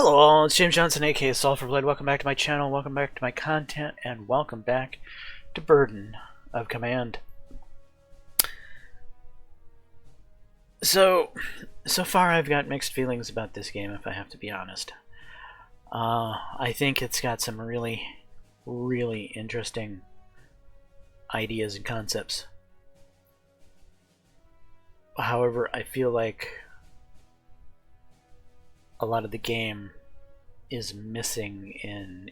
Hello all, it's James Johnson, aka Sulfur Blade. Welcome back to my channel, welcome back to my content, and welcome back to Burden of Command. So far I've got mixed feelings about this game, if I have to be honest. I think it's got some really interesting ideas and concepts. However, I feel like a lot of the game is missing in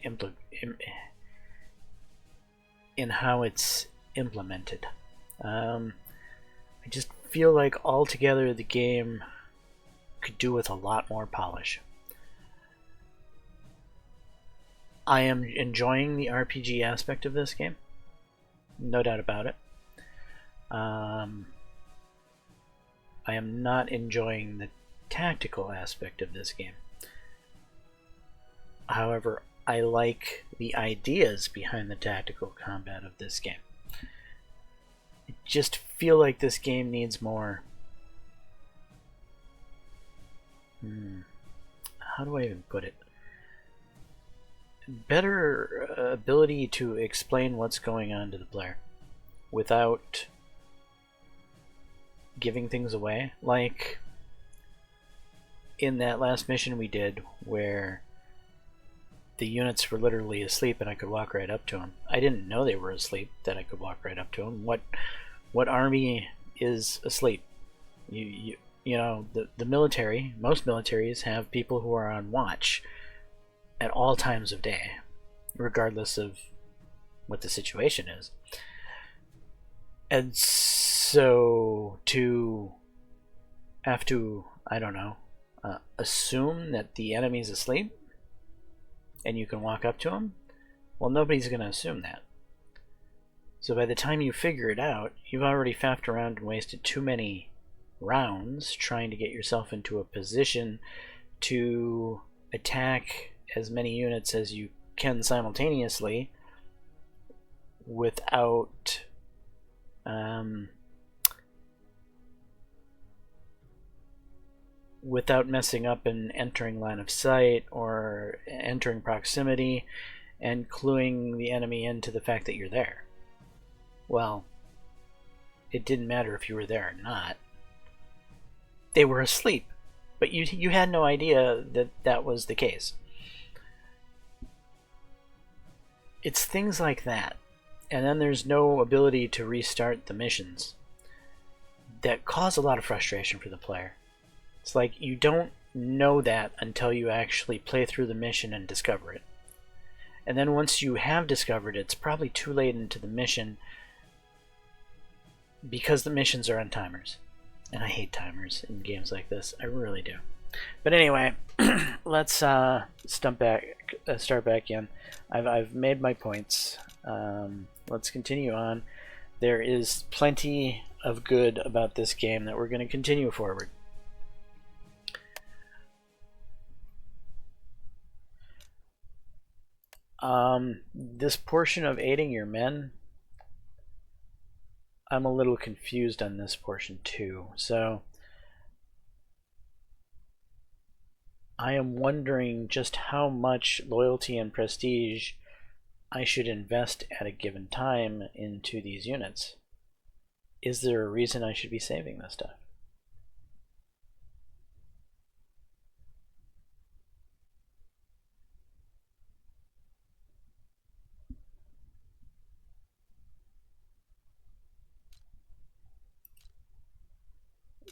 how it's implemented. I just feel like altogether the game could do with a lot more polish. I am enjoying the RPG aspect of this game, no doubt about it. I am not enjoying the tactical aspect of this game. However, I like the ideas behind the tactical combat of this game. I just feel like this game needs more... how do I even put it? Better ability to explain what's going on to the player without giving things away. Like in that last mission we did where the units were literally asleep and I could walk right up to them. I didn't know they were asleep that I could walk right up to them. What army is asleep? You know, the military, most militaries have people who are on watch at all times of day, regardless of what the situation is. And so to have to, I don't know, assume that the enemy's asleep and you can walk up to them, well, nobody's going to assume that. So by the time you figure it out, you've already faffed around and wasted too many rounds trying to get yourself into a position to attack as many units as you can simultaneously without messing up and entering line of sight or entering proximity and cluing the enemy into the fact that you're there. Well, it didn't matter if you were there or not. They were asleep, but you had no idea that that was the case. It's things like that, and then there's no ability to restart the missions that cause a lot of frustration for the player. It's like you don't know that until you actually play through the mission and discover it. And then once you have discovered it, it's probably too late into the mission because the missions are on timers. And I hate timers in games like this. I really do. But anyway, let's start back in. I've made my points. Let's continue on. There is plenty of good about this game that we're going to continue forward. This portion of aiding your men, I'm a little confused on this portion too. So I am wondering just how much loyalty and prestige I should invest at a given time into these units. Is there a reason I should be saving this stuff?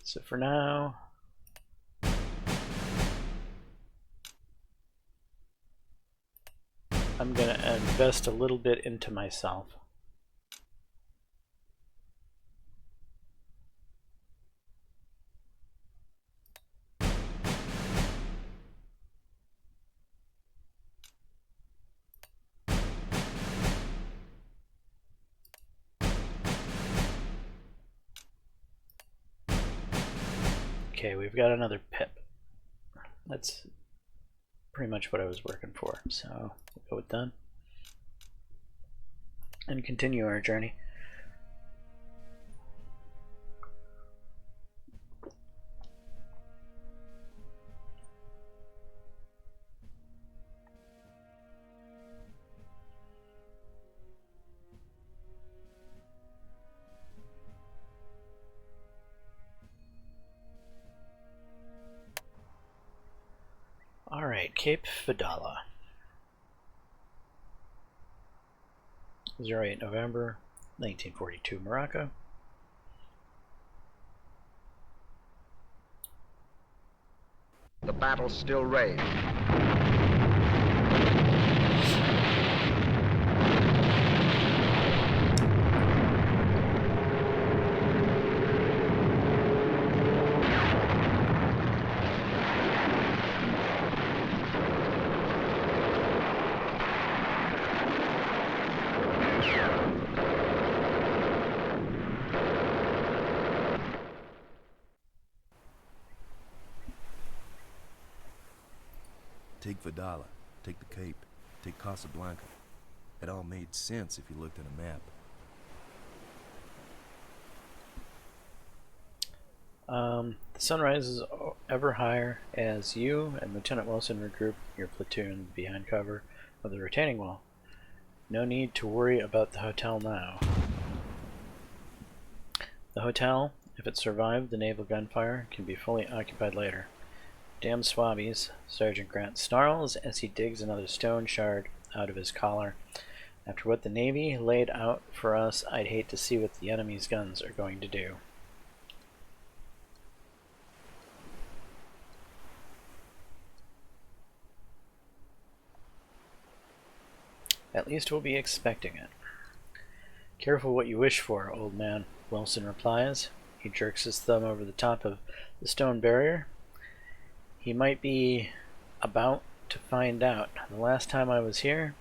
So for now, I'm going to invest a little bit into myself. Okay, we've got another pip. That's pretty much what I was working for, so we'll go with done and continue our journey. Alright, Cape Fidala. 08 November 1942, Morocco. The battle still raged. Take Fidala, take the Cape, take Casablanca. It all made sense if you looked at a map. The sun rises ever higher as you and Lieutenant Wilson regroup your platoon behind cover of the retaining wall. No need to worry about the hotel now. The hotel, if it survived the naval gunfire, can be fully occupied later. Damn swabbies, Sergeant Grant snarls as he digs another stone shard out of his collar. After what the Navy laid out for us, I'd hate to see what the enemy's guns are going to do. At least we'll be expecting it. Careful what you wish for, old man, Wilson replies. He jerks his thumb over the top of the stone barrier. He might be about to find out. The last time I was here,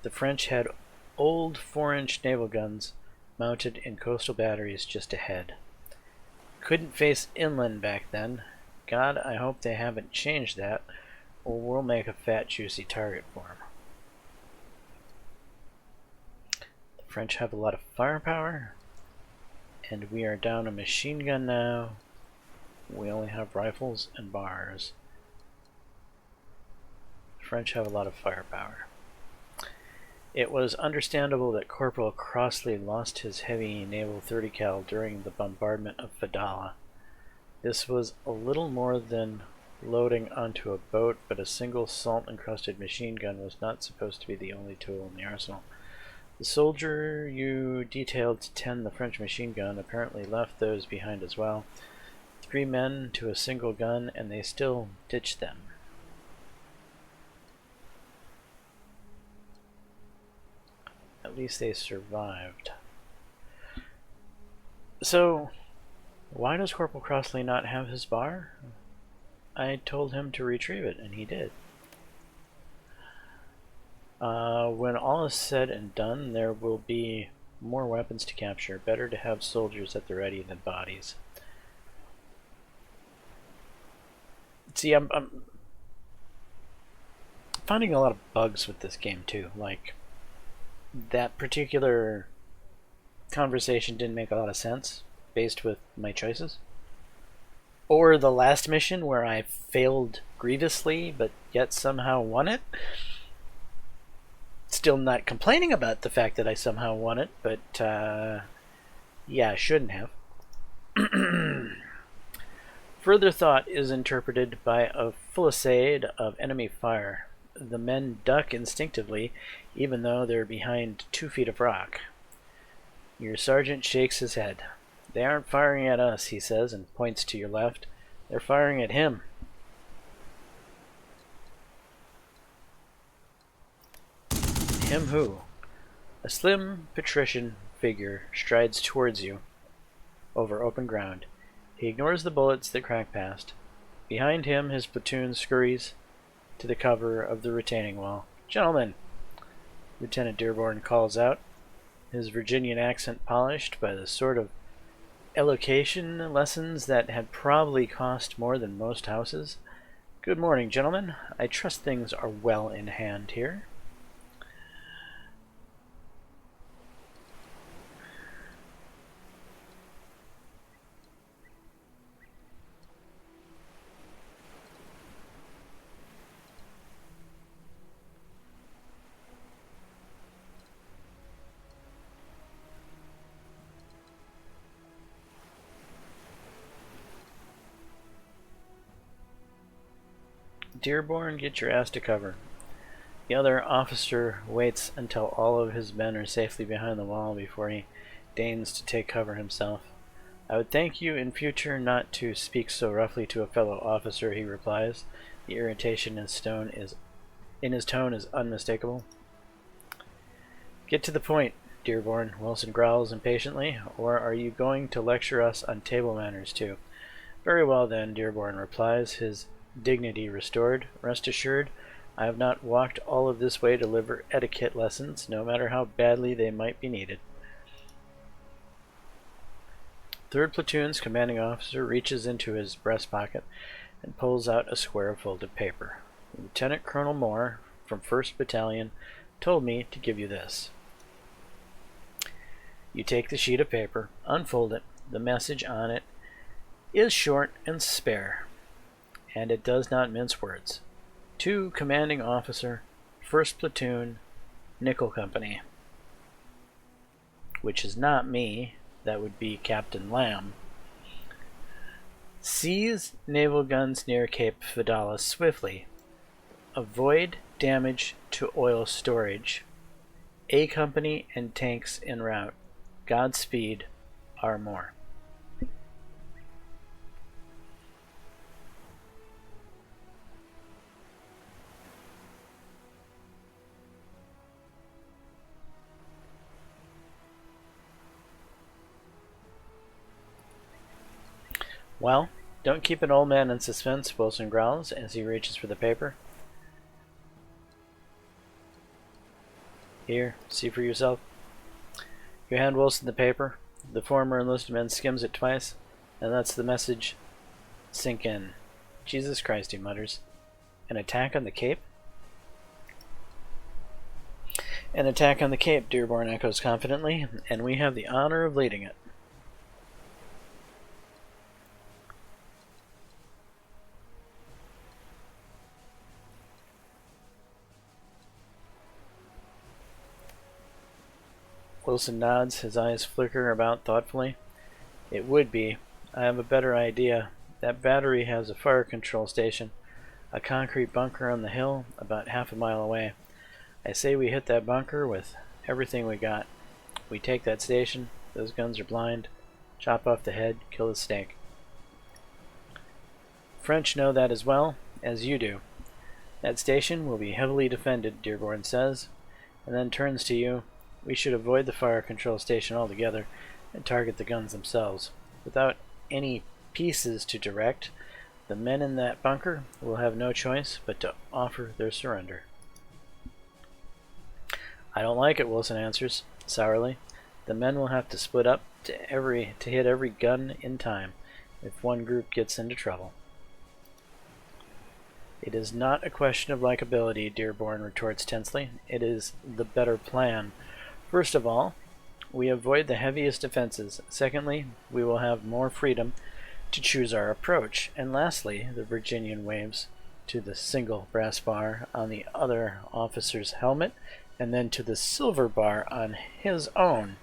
the French had old 4-inch naval guns mounted in coastal batteries just ahead. Couldn't face inland back then. God, I hope they haven't changed that, or we'll make a fat, juicy target for them. The French have a lot of firepower, and we are down a machine gun now. We only have rifles and bars. The French have a lot of firepower. It was understandable that Corporal Crossley lost his heavy naval 30 cal during the bombardment of Fidala. This was a little more than loading onto a boat, but a single salt-encrusted machine gun was not supposed to be the only tool in the arsenal. The soldier you detailed to tend the French machine gun apparently left those behind as well. 3 men to a single gun, and they still ditched them. At least they survived. So, why does Corporal Crossley not have his bar? I told him to retrieve it, and he did. When all is said and done, there will be more weapons to capture. Better to have soldiers at the ready than bodies. See, I'm finding a lot of bugs with this game too. Like, that particular conversation didn't make a lot of sense based with my choices. Or the last mission where I failed grievously but yet somehow won it. Still not complaining about the fact that I somehow won it, but yeah, I shouldn't have. Further thought is interpreted by a fusillade of enemy fire. The men duck instinctively, even though they're behind 2 feet of rock. Your sergeant shakes his head. They aren't firing at us, he says, and points to your left. They're firing at him. Him who? A slim, patrician figure strides towards you over open ground. He ignores the bullets that crack past. Behind him, his platoon scurries to the cover of the retaining wall. Gentlemen, Lieutenant Dearborn calls out, his Virginian accent polished by the sort of elocution lessons that had probably cost more than most houses. Good morning, gentlemen. I trust things are well in hand here. Dearborn, get your ass to cover. The other officer waits until all of his men are safely behind the wall before he deigns to take cover himself. I would thank you in future not to speak so roughly to a fellow officer, he replies. The irritation in his tone is unmistakable. Get to the point, Dearborn, Wilson growls impatiently, or are you going to lecture us on table manners too? Very well then, Dearborn replies, his dignity restored. Rest assured, I have not walked all of this way to deliver etiquette lessons, no matter how badly they might be needed. 3rd Platoon's commanding officer reaches into his breast pocket and pulls out a square of folded paper. Lieutenant Colonel Moore, from 1st Battalion, told me to give you this. You take the sheet of paper, unfold it. The message on it is short and spare, and it does not mince words. To Commanding Officer, 1st Platoon, Nickel Company. Which is not me, that would be Captain Lamb. Seize naval guns near Cape Fidalis swiftly. Avoid damage to oil storage. A Company and tanks en route. Godspeed, R. Moore. Well, don't keep an old man in suspense, Wilson growls as he reaches for the paper. Here, see for yourself. You hand Wilson the paper. The former enlisted man skims it twice and lets the message sink in. Jesus Christ, he mutters. An attack on the Cape? An attack on the Cape, Dearborn echoes confidently, and we have the honor of leading it. Wilson nods, his eyes flicker about thoughtfully. It would be. I have a better idea. That battery has a fire control station, a concrete bunker on the hill about half a mile away. I say we hit that bunker with everything we got. We take that station, those guns are blind, chop off the head, kill the snake. French know that as well as you do. That station will be heavily defended, Dearborn says, and then turns to you. We should avoid the fire control station altogether and target the guns themselves. Without any pieces to direct, the men in that bunker will have no choice but to offer their surrender. I don't like it, Wilson answers sourly. The men will have to split up to hit every gun in time if one group gets into trouble. It is not a question of likability, Dearborn retorts tensely. It is the better plan. First of all, we avoid the heaviest defenses. Secondly, we will have more freedom to choose our approach. And lastly, the Virginian waves to the single brass bar on the other officer's helmet, and then to the silver bar on his own.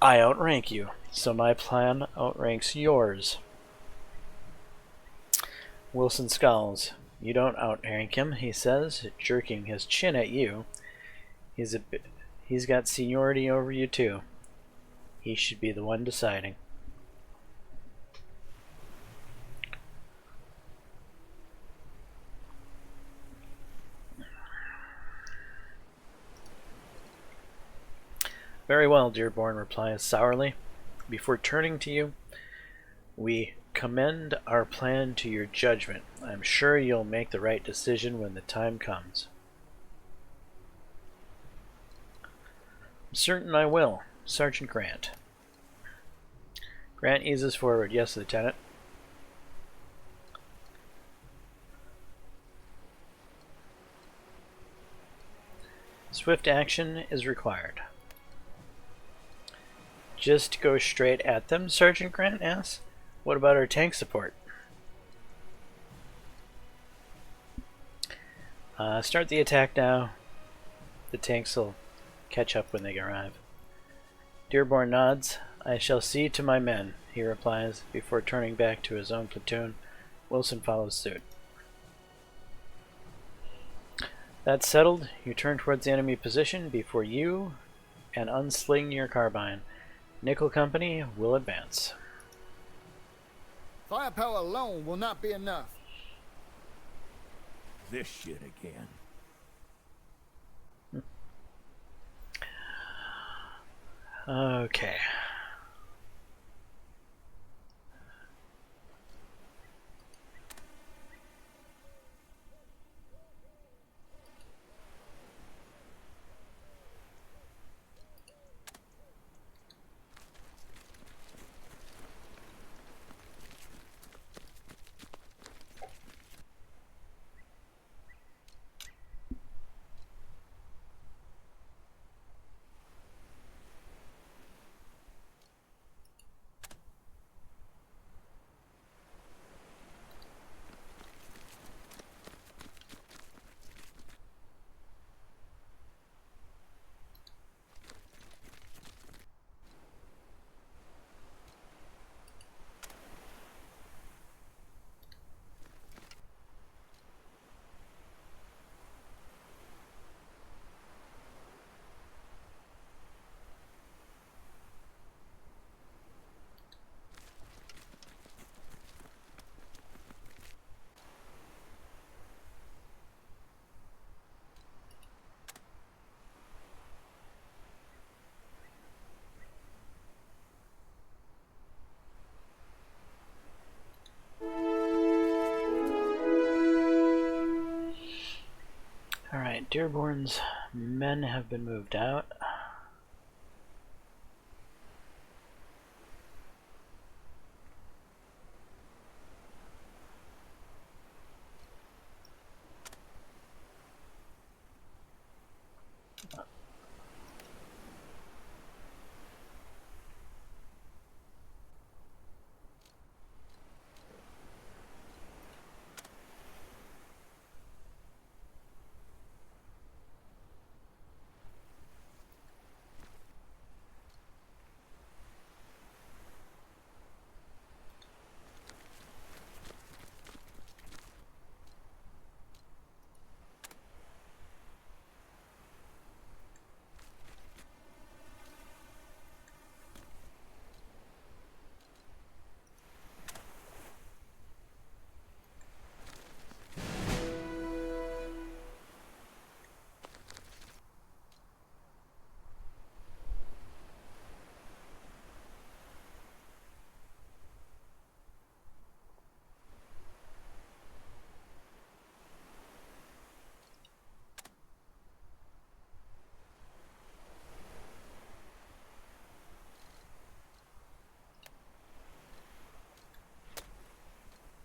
I outrank you, so my plan outranks yours. Wilson scowls. You don't outrank him, he says, jerking his chin at you. He's got seniority over you too. He should be the one deciding. Very well, Dearborn replies sourly. Before turning to you, we commend our plan to your judgment. I'm sure you'll make the right decision when the time comes. I'm certain I will, Sergeant Grant. Grant eases forward. Yes, Lieutenant. Swift action is required. Just go straight at them, Sergeant Grant asks. What about our tank support? Start the attack now. The tanks will catch up when they arrive. Dearborn nods. I shall see to my men, he replies, before turning back to his own platoon. Wilson follows suit. That's settled. You turn towards the enemy position before you and unsling your carbine. Nickel Company will advance. Firepower alone will not be enough. This shit again. Okay. Alright, Dearborn's men have been moved out.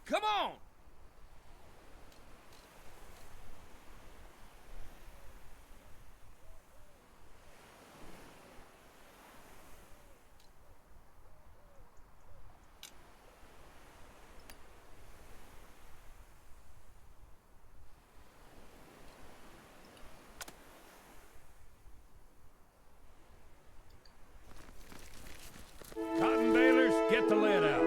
Come on! Cotton balers, get the lead out.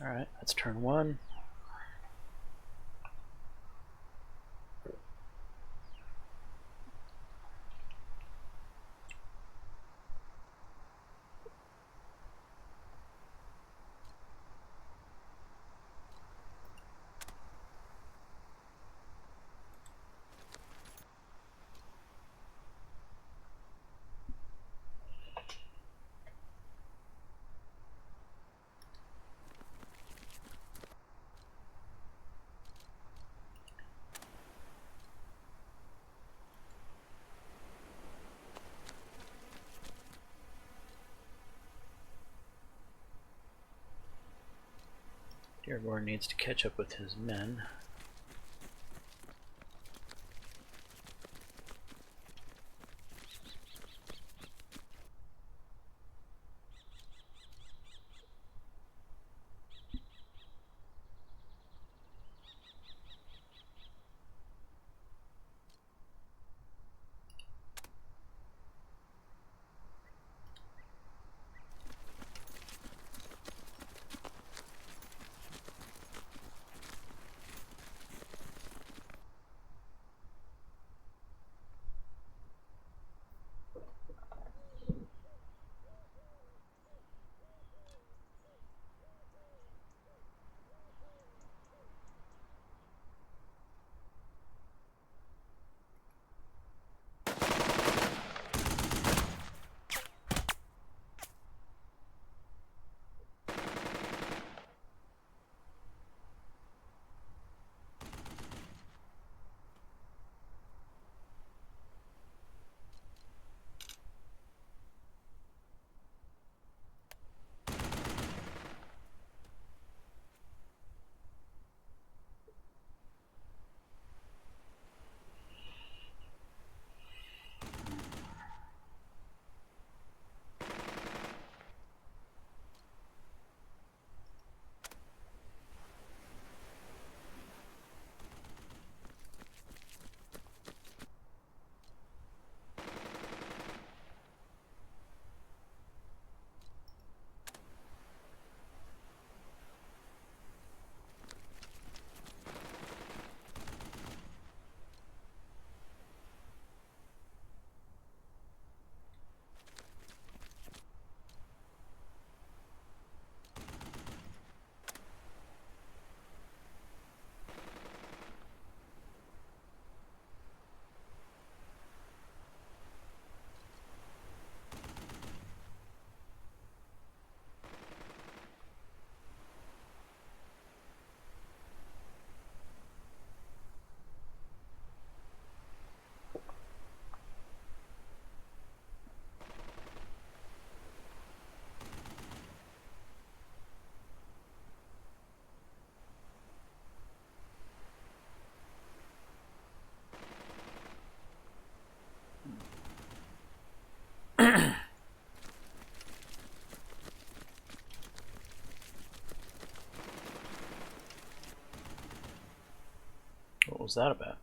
Alright, that's turn one. Aragorn needs to catch up with his men. What was that about?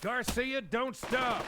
Garcia, don't stop!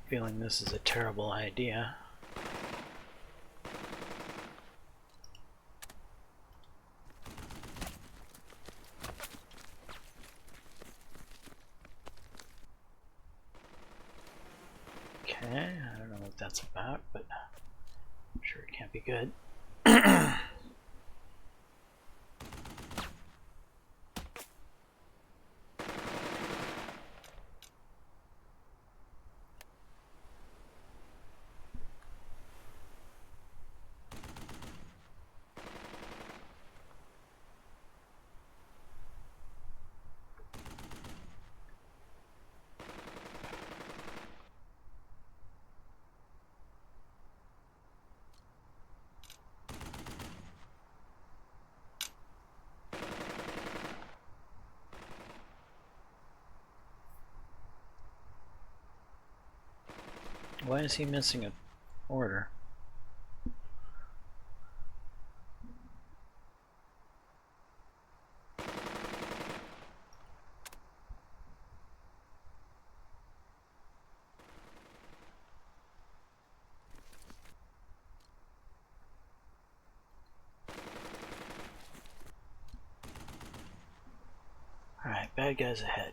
Feeling this is a terrible idea. Okay, I don't know what that's about, but I'm sure it can't be good. Why is he missing an order? Alright, bad guys ahead.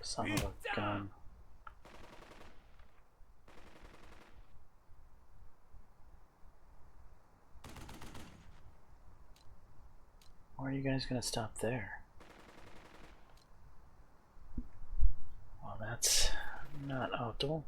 Son of a gun. Why are you guys gonna stop there? Well, that's not optimal.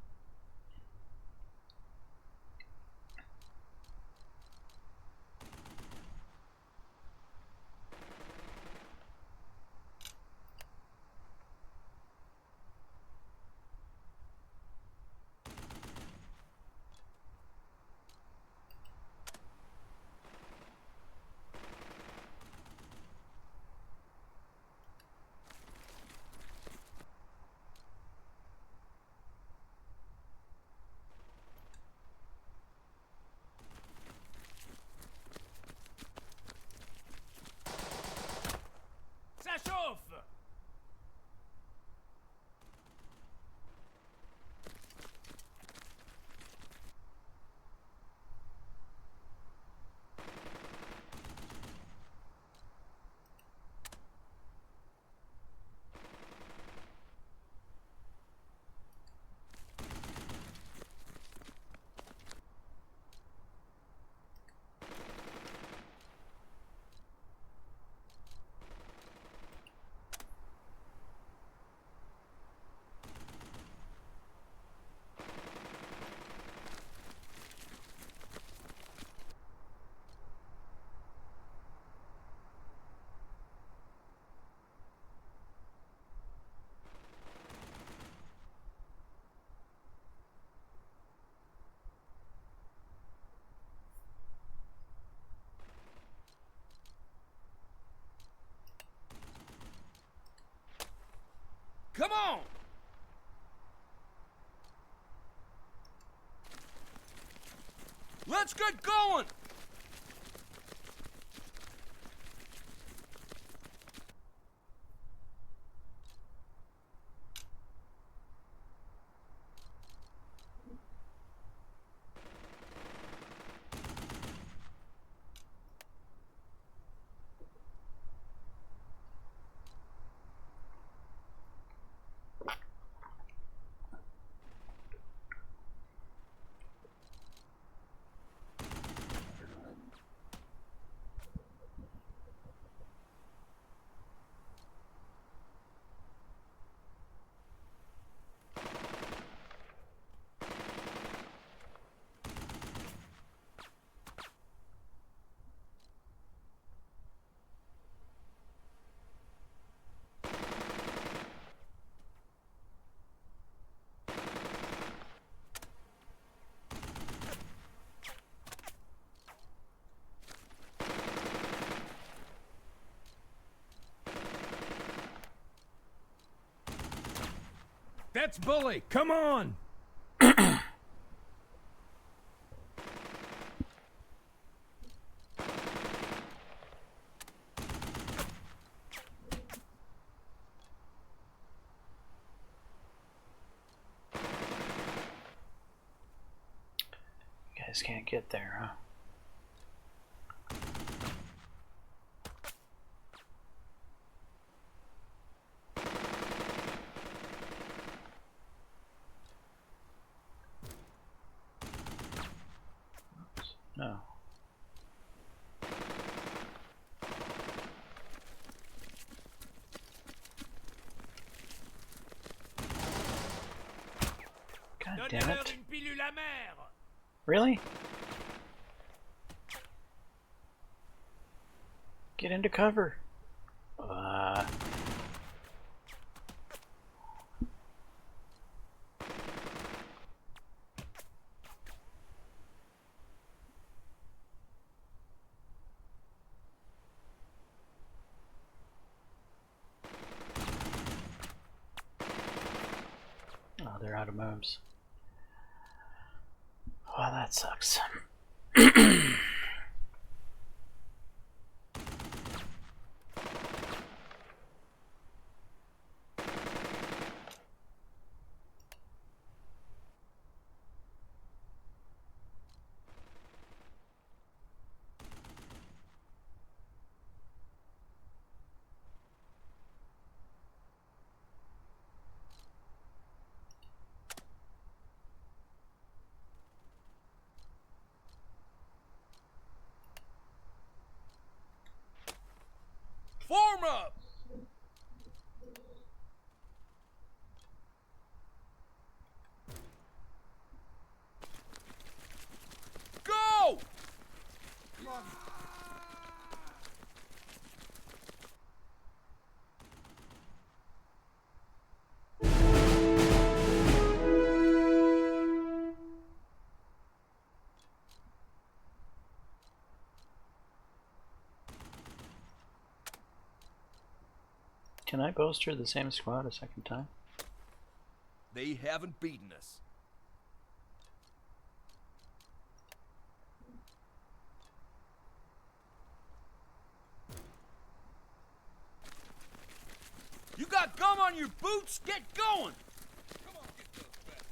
Come on! Let's get going! That's bully! Come on! Just can't get there, huh? No. God damn it. Really? Get into cover. Oh, they're out of moves. Oh, that sucks. Form up! Go! Can I bolster the same squad a second time? They haven't beaten us. You got gum on your boots? Get going! Come on, get those back.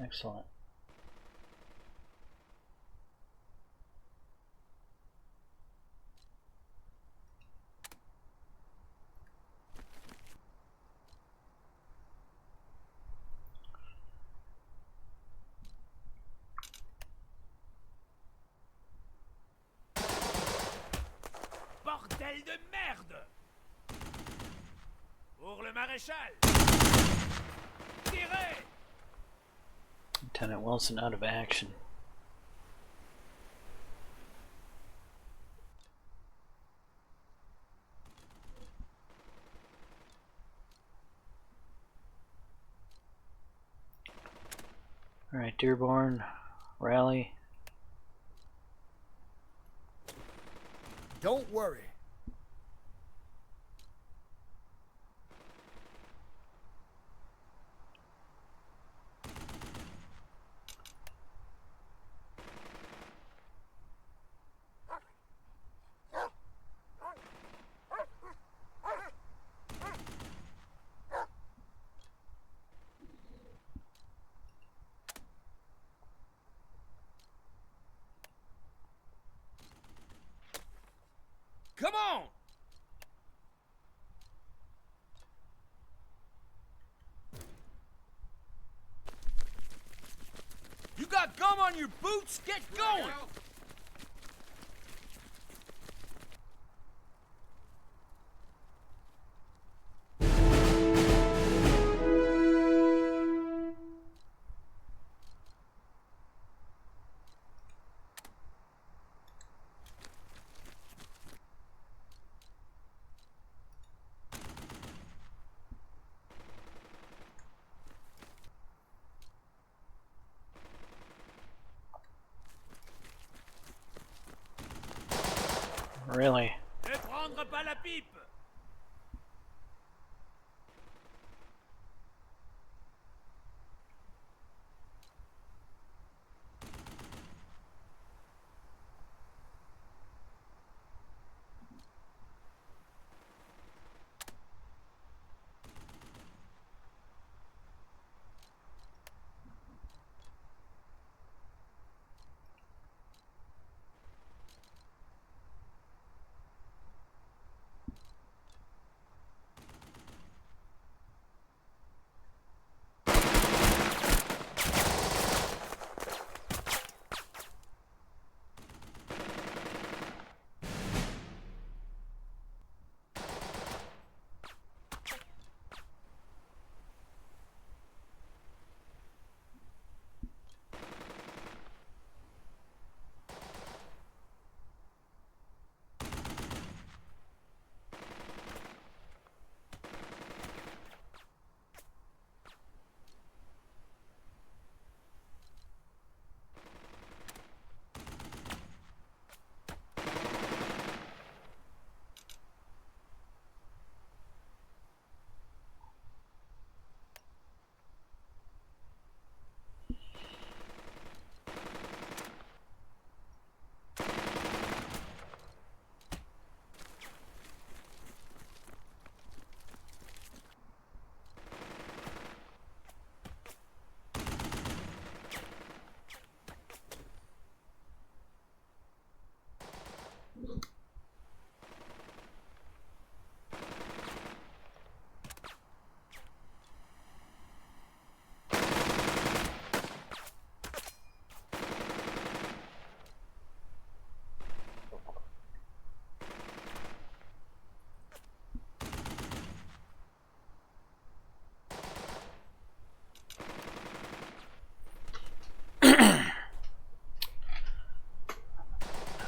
Excellent. Bordel de merde! Pour le maréchal! Tirez! Lieutenant Wilson out of action. Alright, Dearborn, rally. Don't worry. Come on! You got gum on your boots? Get going! Really? Ne prendre pas la pipe!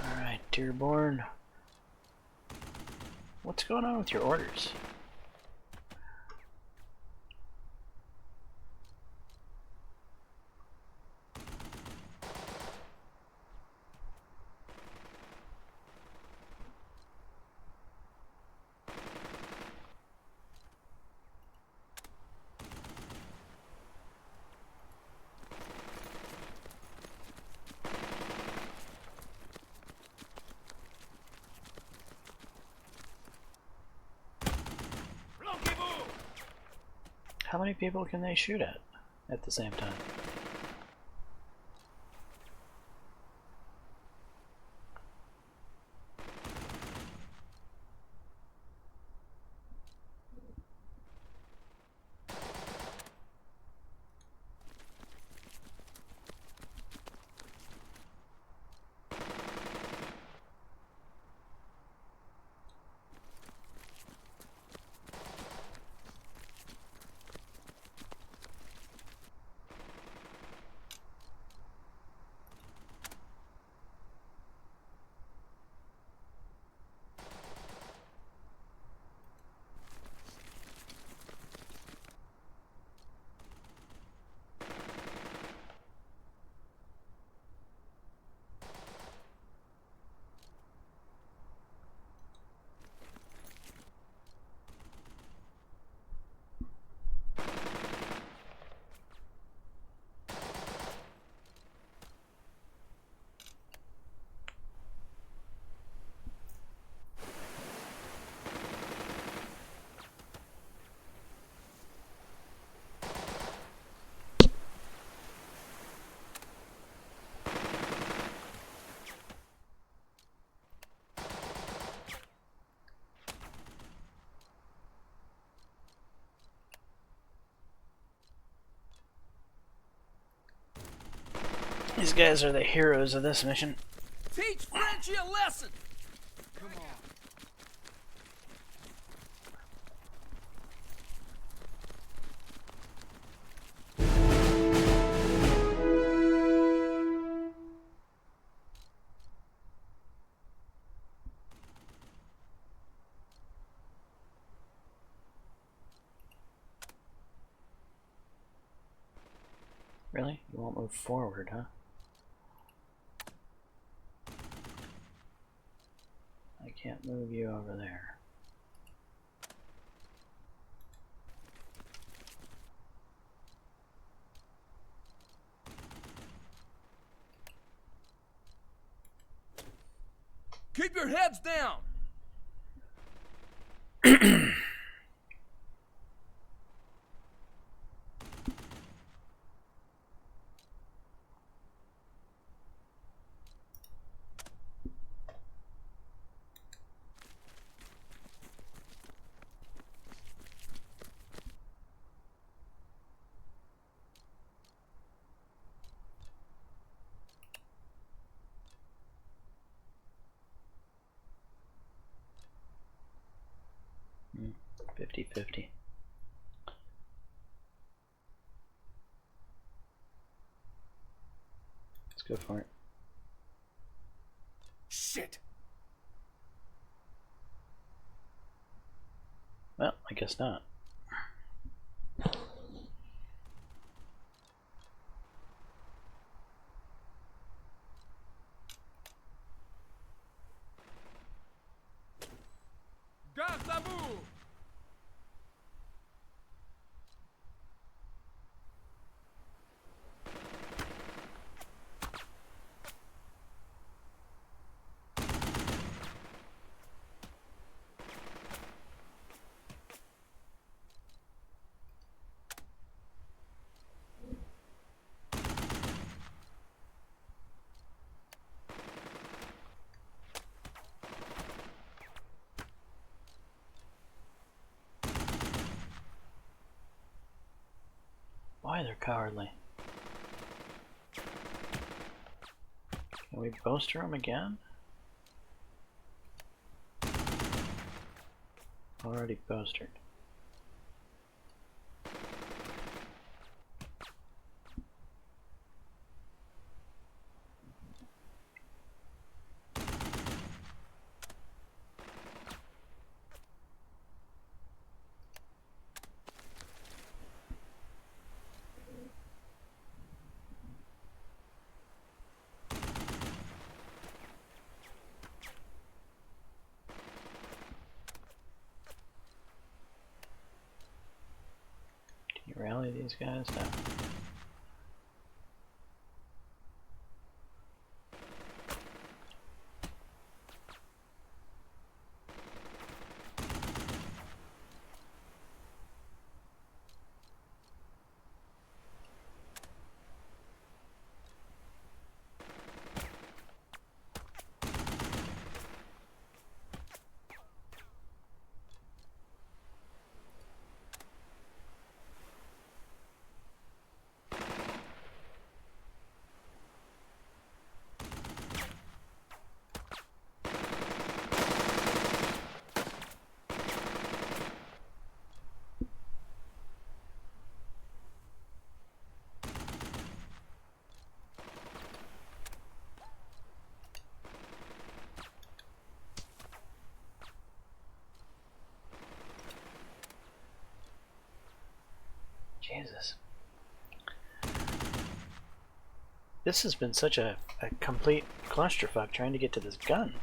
Alright, Dearborn. What's going on with your orders? How many people can they shoot at the same time? These guys are the heroes of this mission. Teach Frenchie a lesson! Come on. Really? You won't move forward, huh? I can't move you over there. Keep your heads down! Hmm. 50-50. Let's go for it. Shit! Well, I guess not. Garde à vous! why they're cowardly. Can we bolster them again? Already bolstered. Can you rally these guys? No. Jesus. This has been such a complete clusterfuck trying to get to this gun.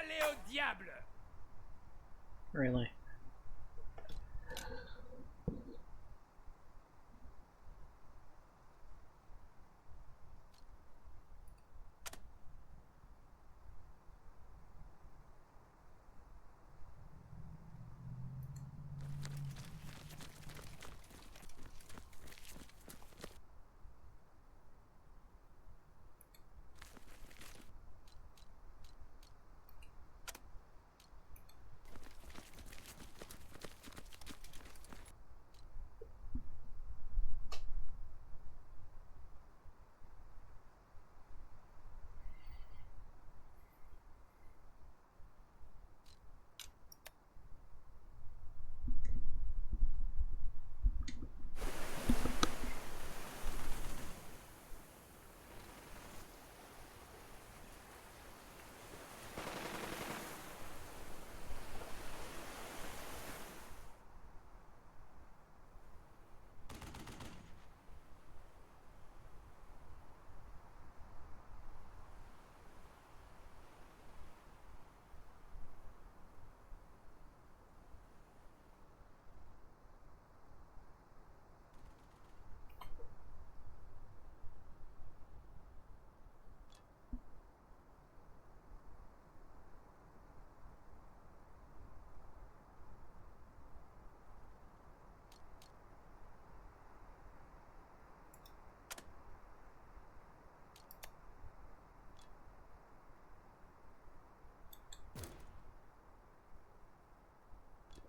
Allez au diable! Really?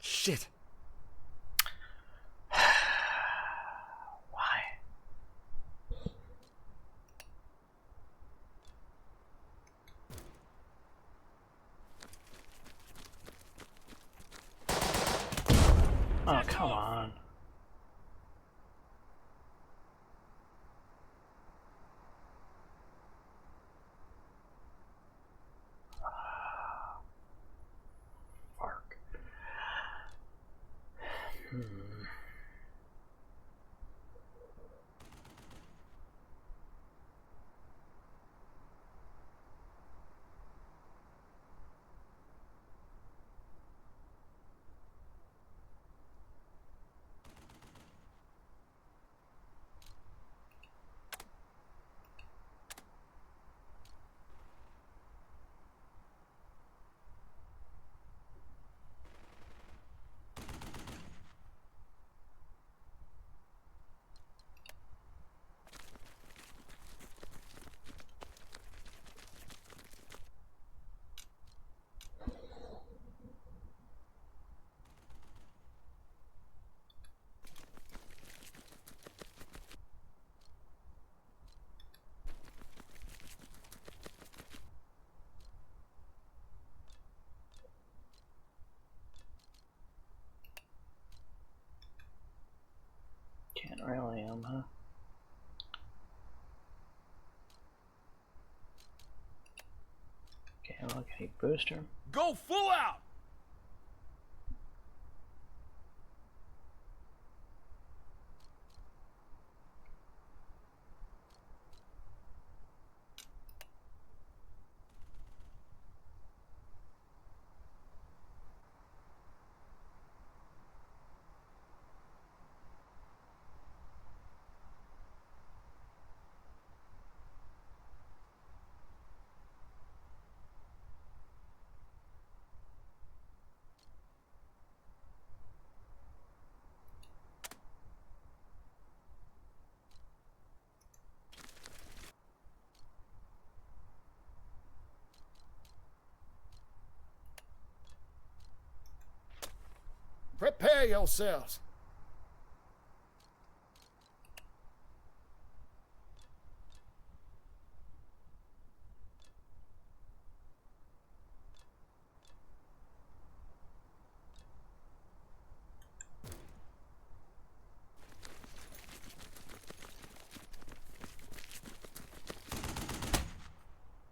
Shit! Can't rally him, huh? Okay, well, can he boost her? Go full out! Prepare yourselves.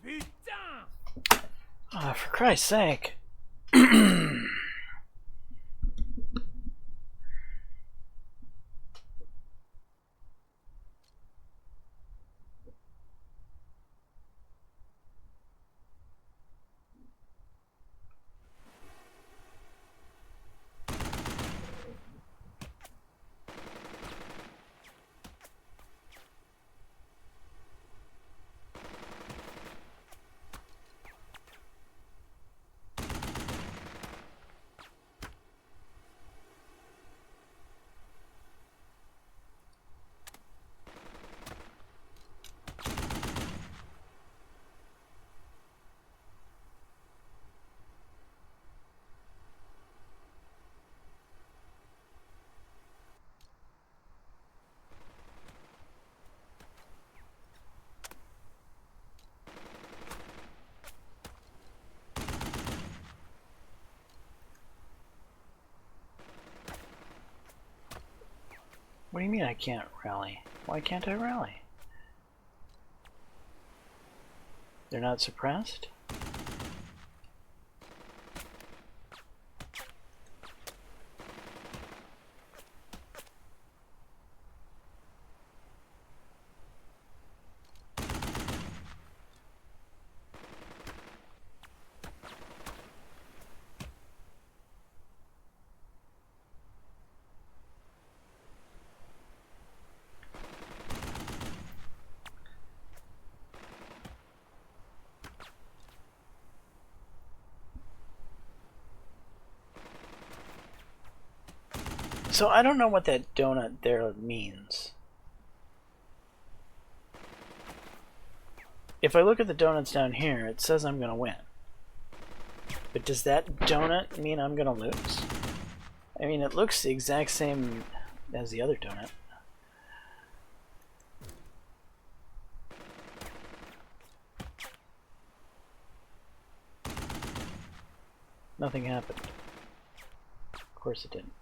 Putain! Oh, for Christ's sake. What do you mean I can't rally? Why can't I rally? They're not suppressed? So I don't know what that donut there means. If I look at the donuts down here, it says I'm gonna win. But does that donut mean I'm gonna lose? I mean, it looks the exact same as the other donut. Nothing happened. Of course it didn't.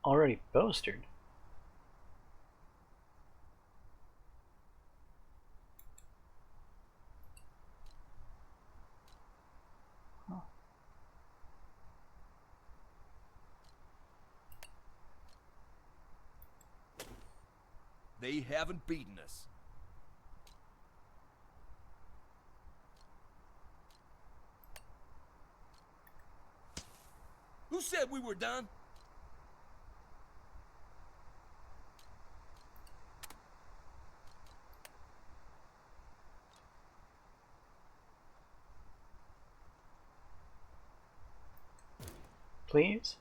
Already boasted. Huh. haven't beaten us. Who said we were done? Please?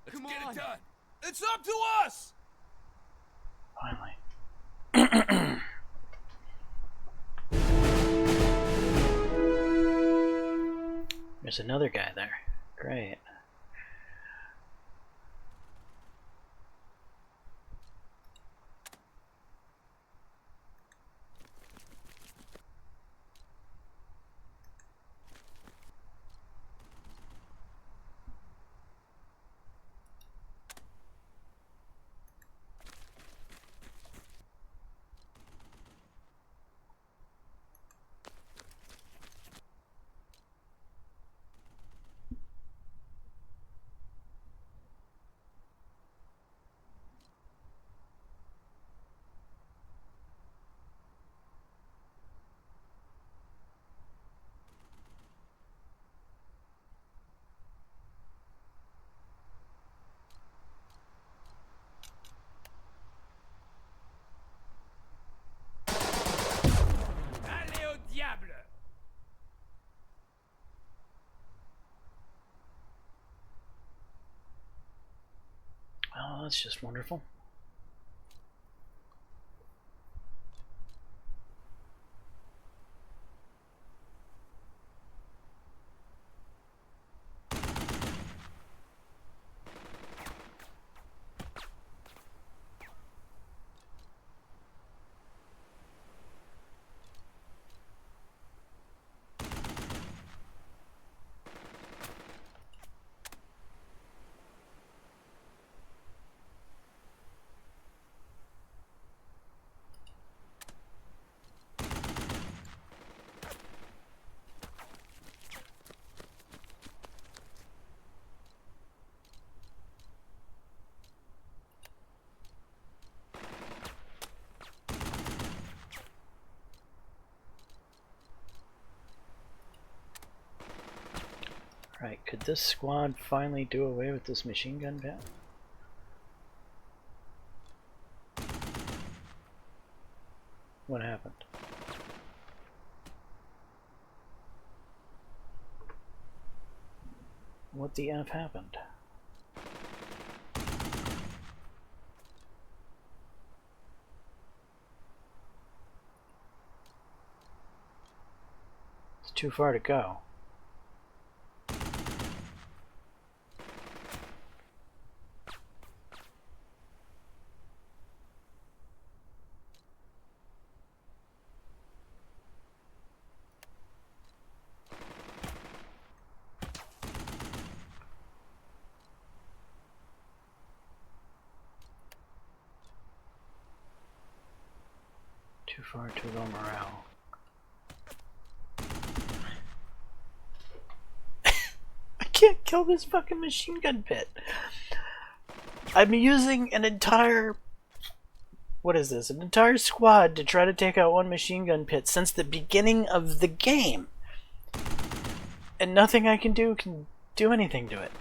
Let's get it done. It's up to us! Finally. There's another guy there. Great. Allez au diable! Oh, that's just wonderful. Right, could this squad finally do away with this machine gun pit? What happened? What the F happened? It's too far to go. Too far, too low morale. I can't kill this fucking machine gun pit. I'm using an entire... What is this? An entire squad to try to take out one machine gun pit since the beginning of the game. And nothing I can do anything to it.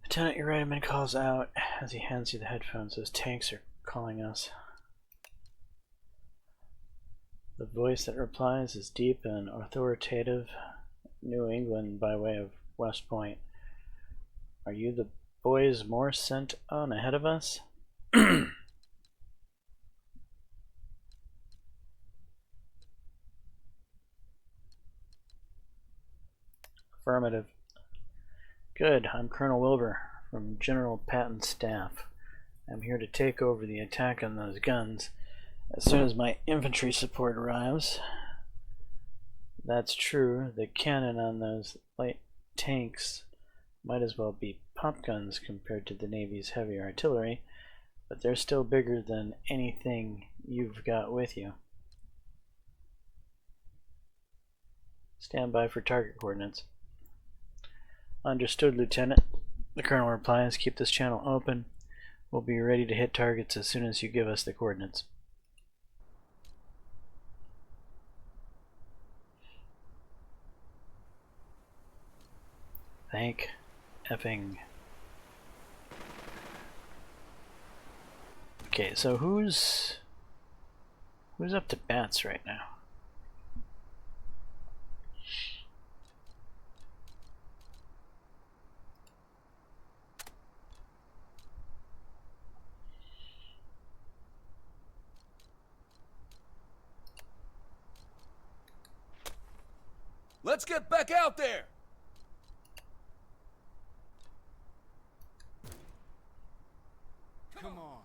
Lieutenant, your right calls out as he hands you the headphones. Those tanks are calling us. The voice that replies is deep and authoritative. New England by way of West Point. Are you the boys Morse sent on ahead of us? Affirmative. Good, I'm Colonel Wilbur from General Patton's staff. I'm here to take over the attack on those guns as soon as my infantry support arrives. That's true, the cannon on those light tanks might as well be pop guns compared to the Navy's heavy artillery, but they're still bigger than anything you've got with you. Stand by for target coordinates. Understood, Lieutenant. The Colonel replies, keep this channel open. We'll be ready to hit targets as soon as you give us the coordinates. Thank effing. Okay, so who's up to bats right now? Let's get back out there! Come on.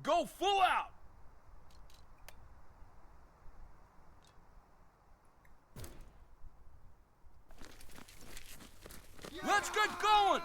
Go full out! Let's get going!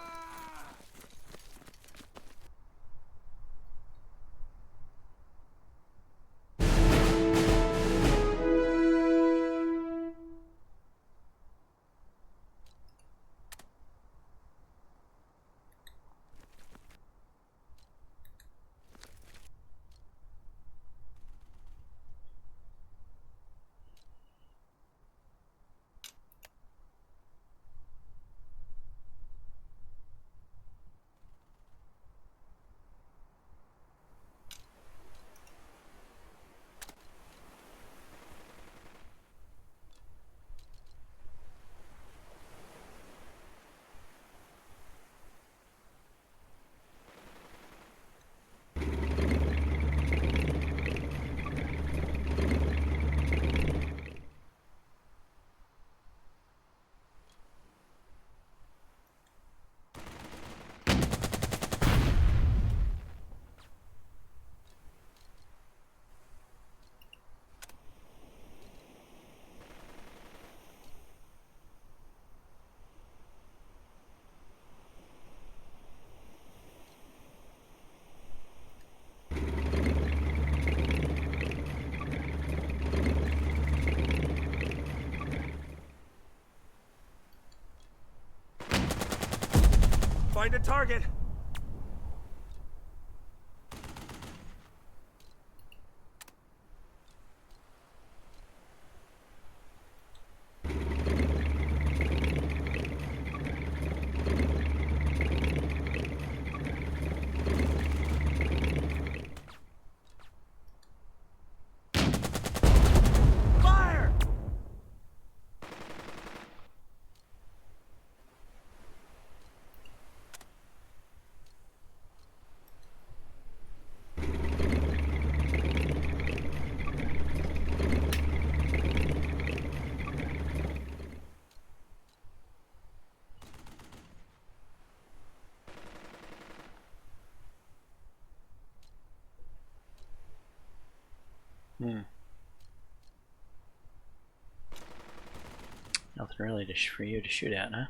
Find a target! Fire! Nothing really for you to shoot at, huh?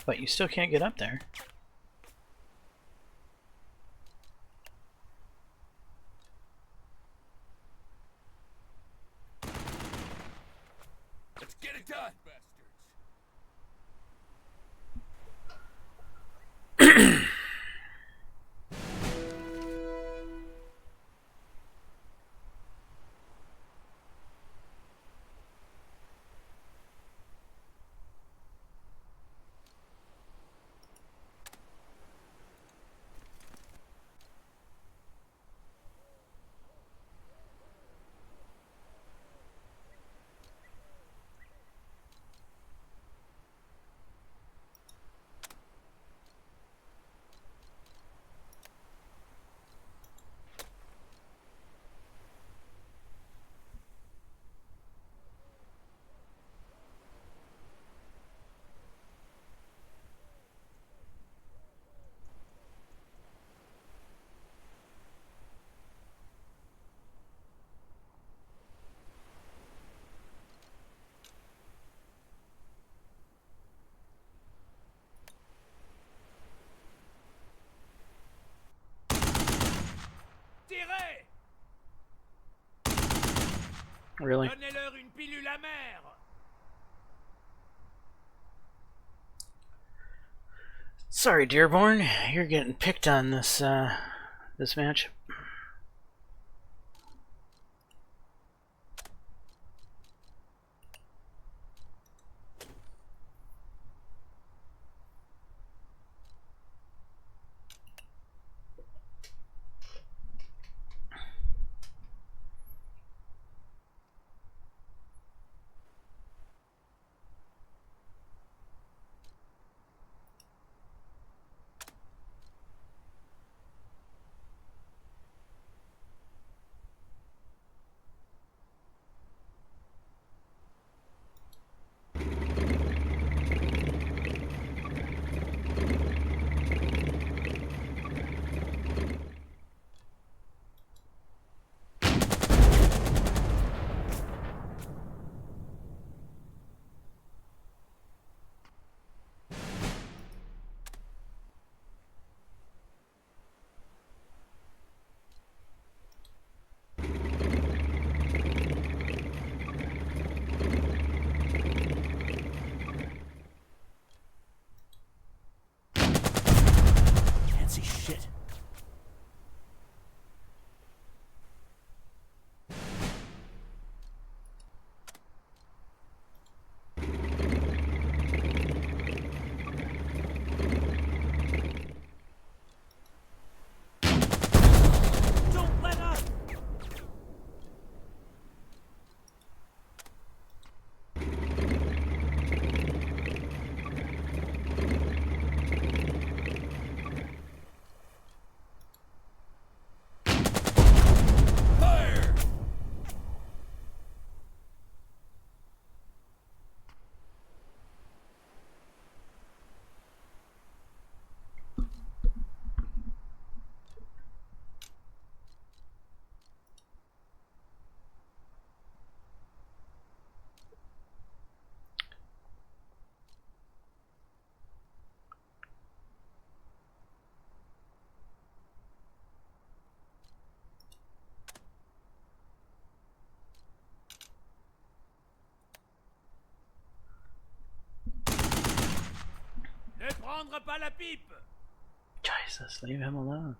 But you still can't get up there. Let's get it done, bastards! Really? Donnez-leur une pilule amère. Sorry, Dearborn, you're getting picked on this this match. Can't see shit. Don't let up! Fire! Ne prendre pas la pipe! Jesus, leave him alone.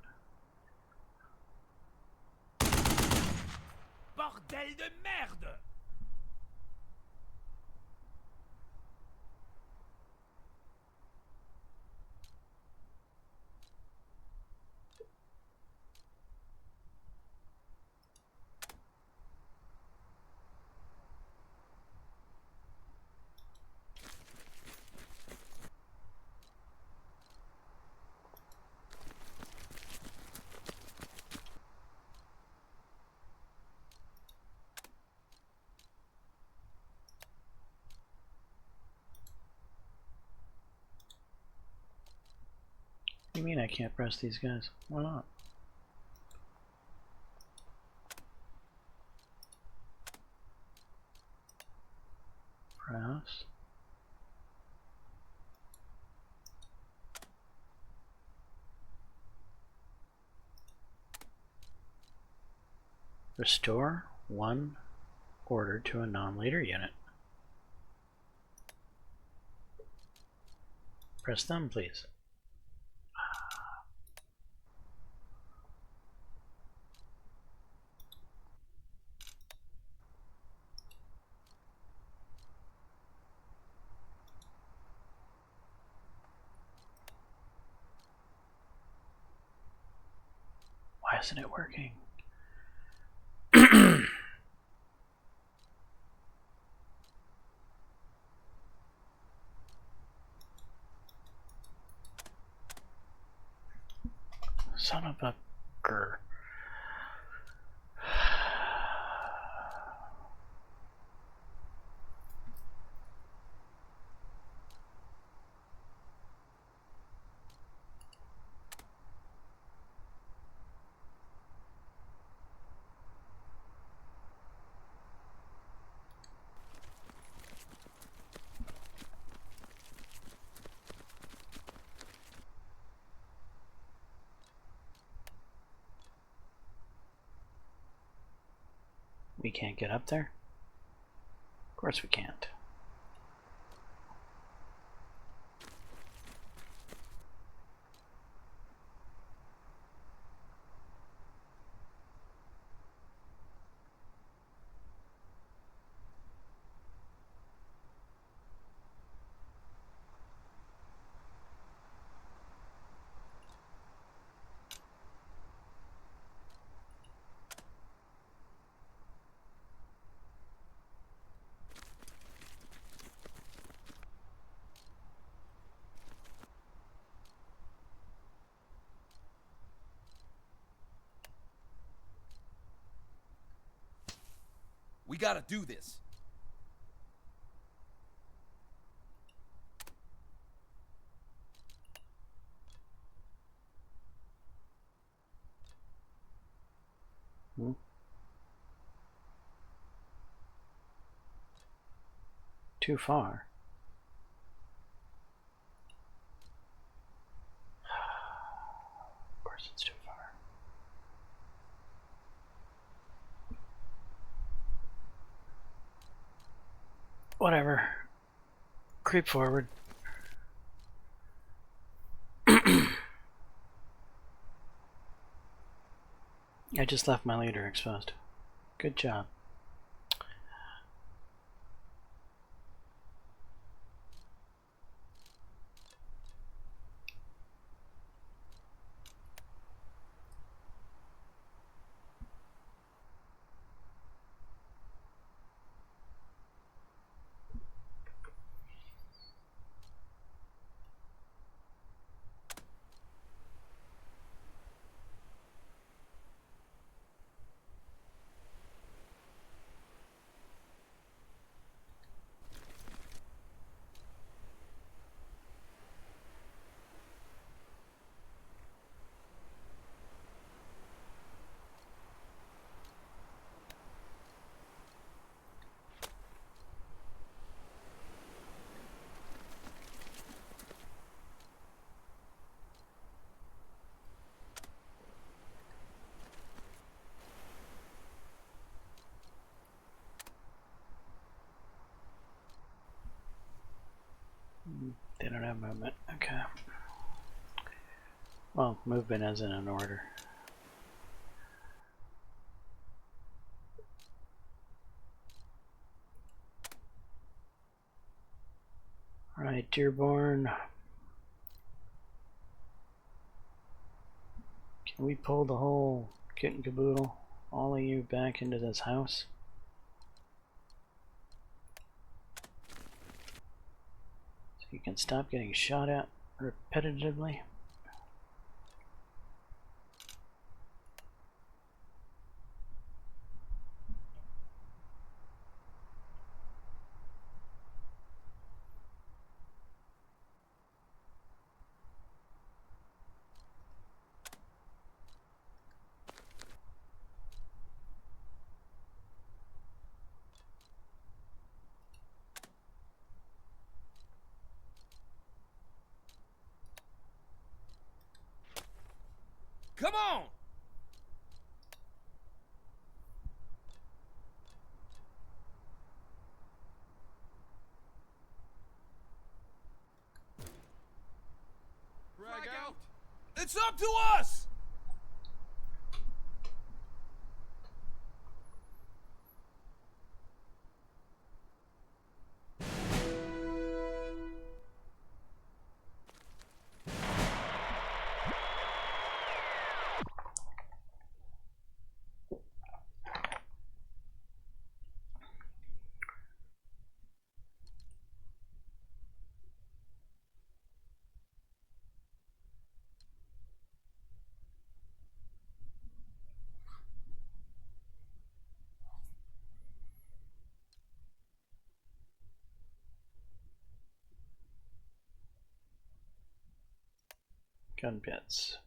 Bordel de merde! What do you mean I can't press these guys? Why not? Press. Restore one order to a non-leader unit. Press them, please. Why isn't it working? Son of a grr. We can't get up there? Of course we can't. We gotta do this. Hmm? Too far. Of course it's too far. Whatever. Creep forward. I just left my leader exposed. Good job. They don't have movement. Okay. Well, movement isn't in order. Alright, Dearborn. Can we pull the whole kit and caboodle, all of you, back into this house? So you can stop getting shot at repetitively? Come on! Frag out! It's up to us! Gun bits.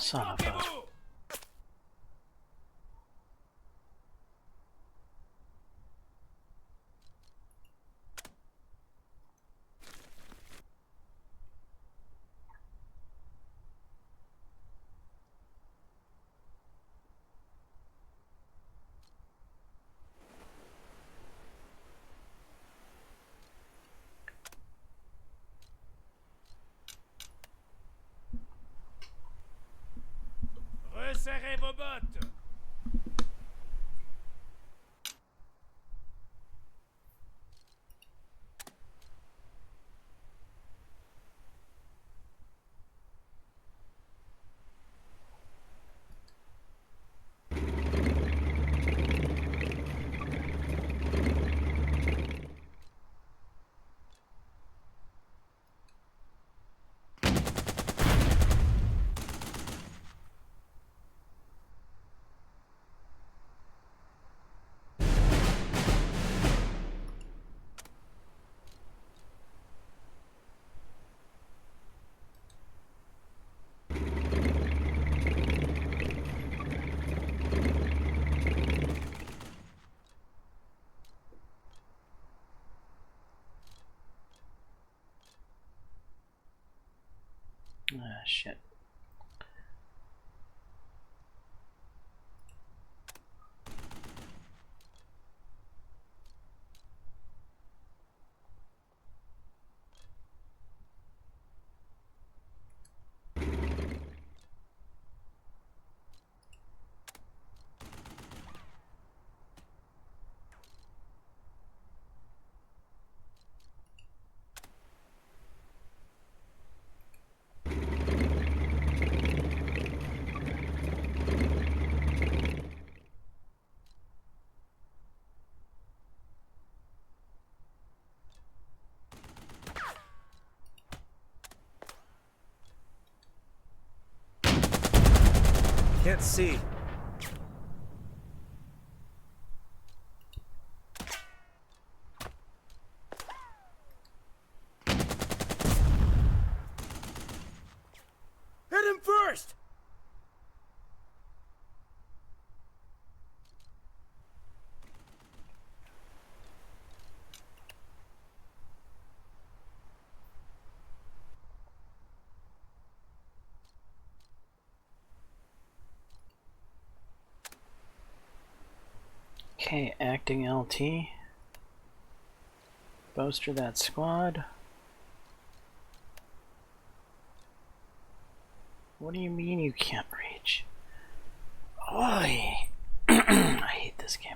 Son of a... Resserrez vos bottes. Ah, shit. Can't see. Hit him first! Okay, acting LT. Bolster that squad. What do you mean you can't reach? Oi! I hate this game.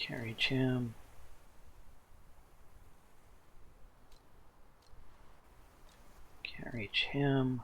Carry Chim. Carry Chim.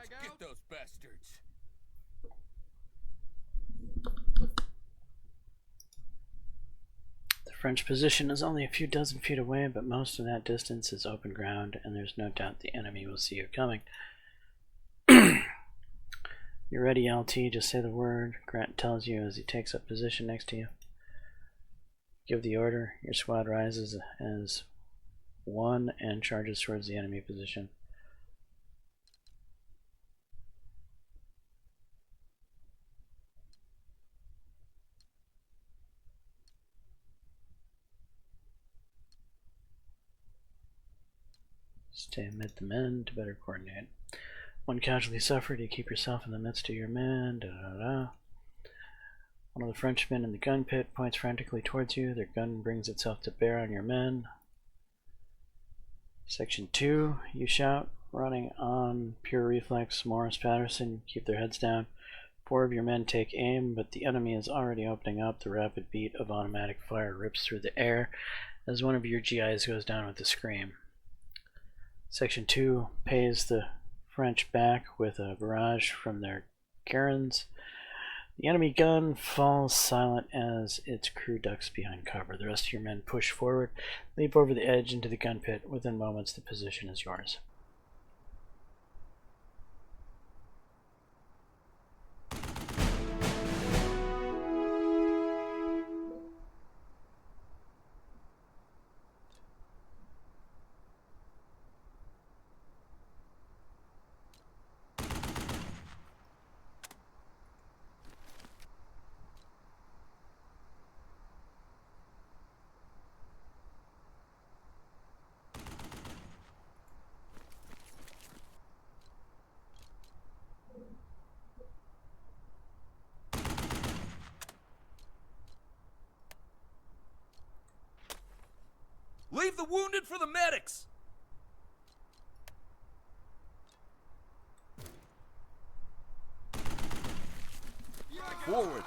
Get those bastards. The French position is only a few dozen feet away, but most of that distance is open ground, and there's no doubt the enemy will see you coming. You're ready, LT. Just say the word. Grant tells you as he takes up position next to you. Give the order. Your squad rises as one and charges towards the enemy position. Stay amid the men to better coordinate. One casualty suffered. You keep yourself in the midst of your men. Da, da, da. One of the Frenchmen in the gun pit points frantically towards you. Their gun brings itself to bear on your men. Section 2, you shout, running on pure reflex. Morris, Patterson, keep their heads down. 4 of your men take aim, but the enemy is already opening up. The rapid beat of automatic fire rips through the air as one of your GIs goes down with a scream. Section 2 pays the French back with a barrage from their Garons. The enemy gun falls silent as its crew ducks behind cover. The rest of your men push forward, leap over the edge into the gun pit. Within moments, the position is yours. Leave the wounded for the medics! Forward!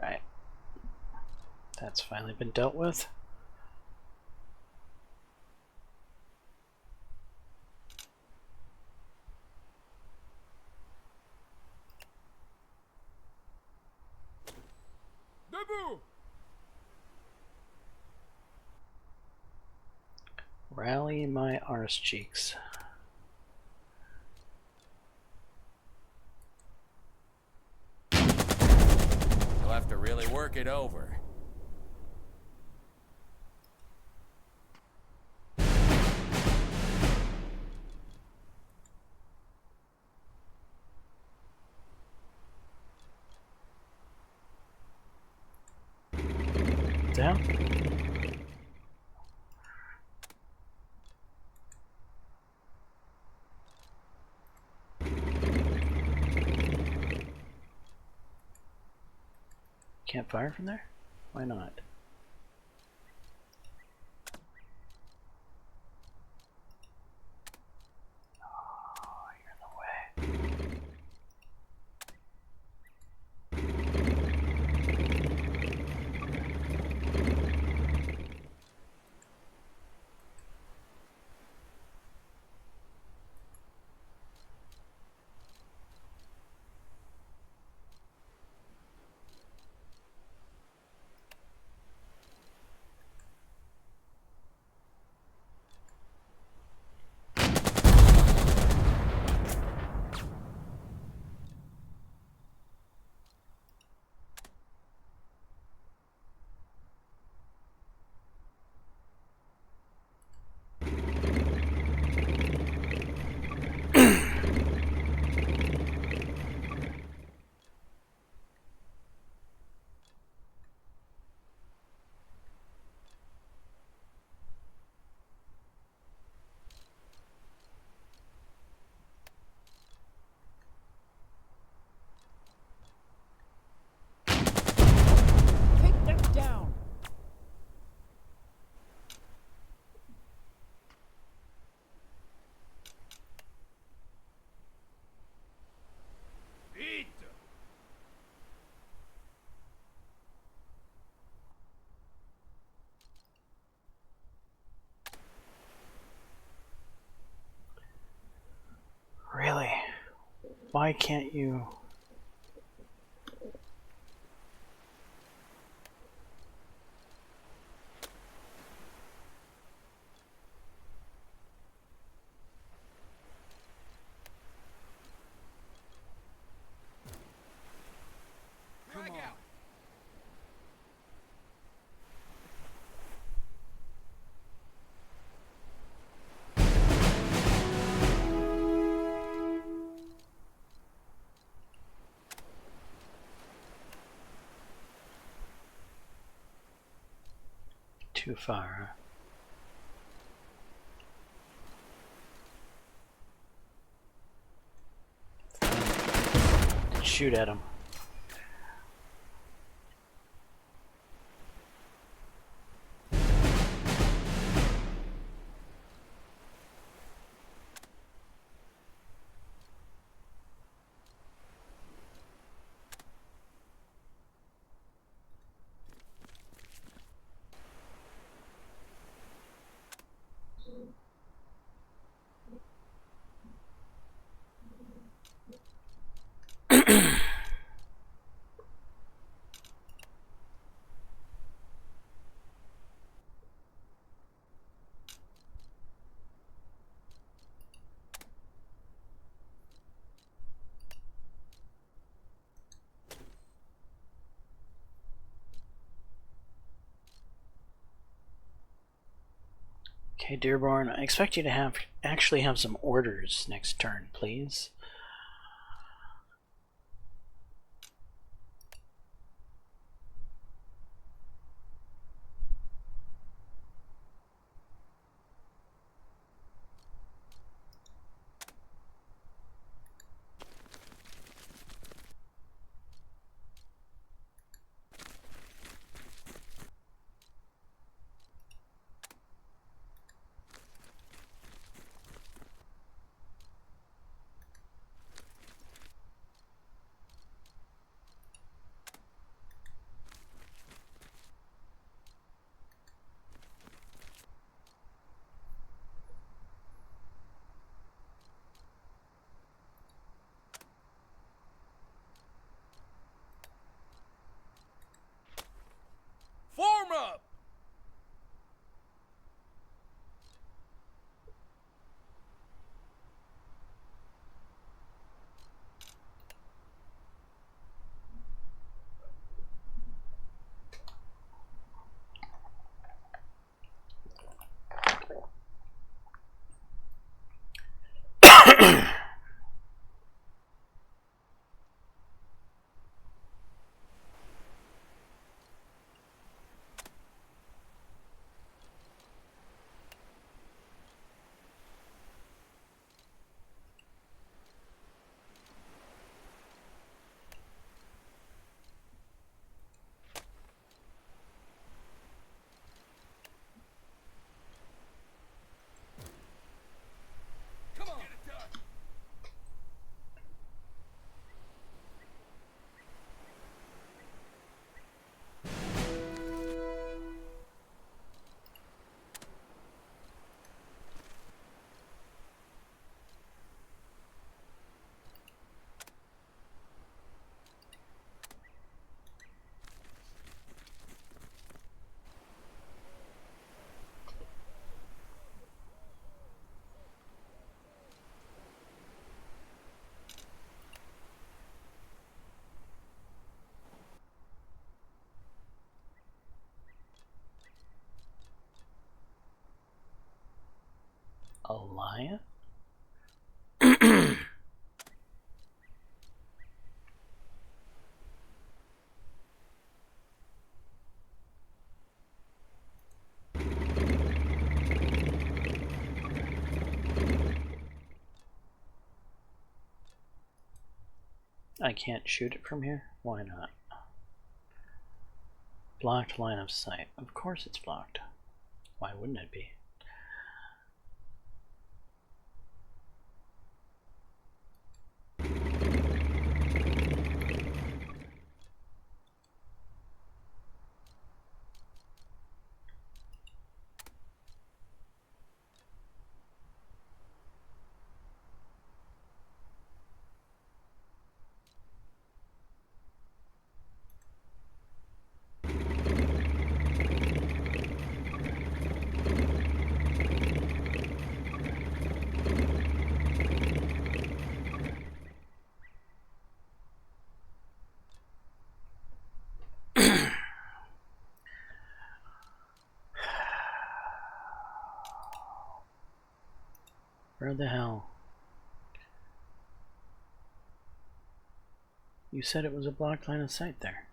Right. That's finally been dealt with. Debout! Rally my arse cheeks. You'll have to really work it over. Down. Can't fire from there? Why not? Oh, you're in the way. Why can't you? Drag out. Too far. Shoot at him. Okay, Dearborn, I expect you to actually have some orders next turn, please. Form up! Come on! Get it done! Alliance? I can't shoot it from here? Why not? Blocked line of sight. Of course it's blocked. Why wouldn't it be? Where the hell? You said it was a blocked line of sight there.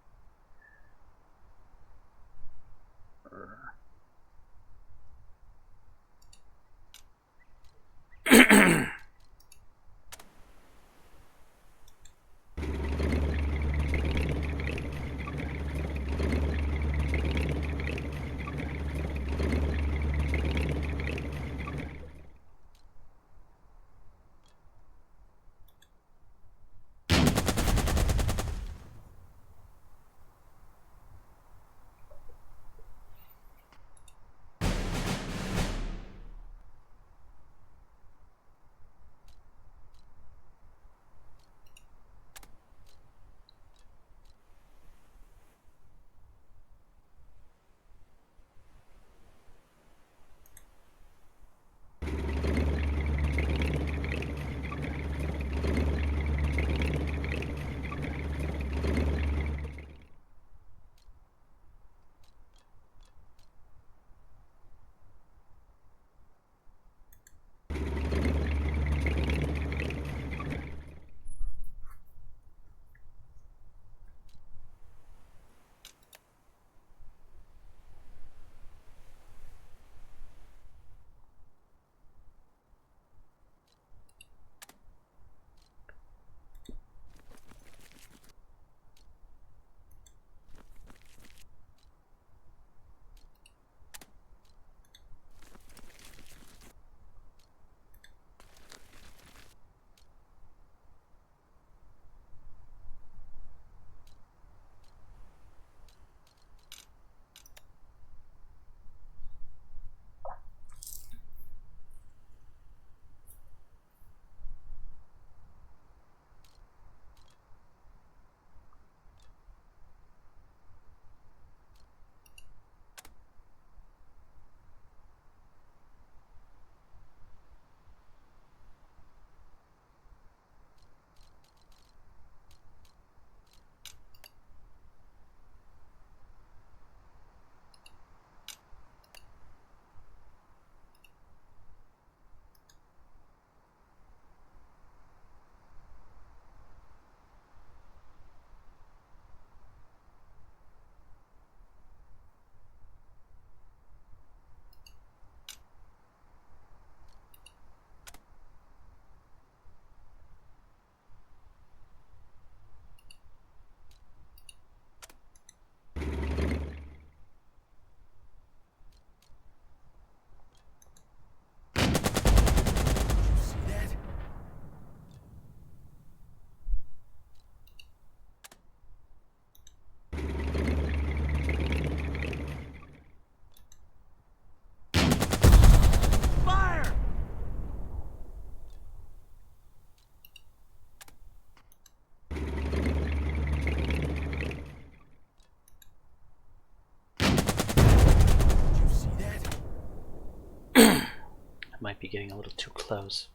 Might be getting a little too close.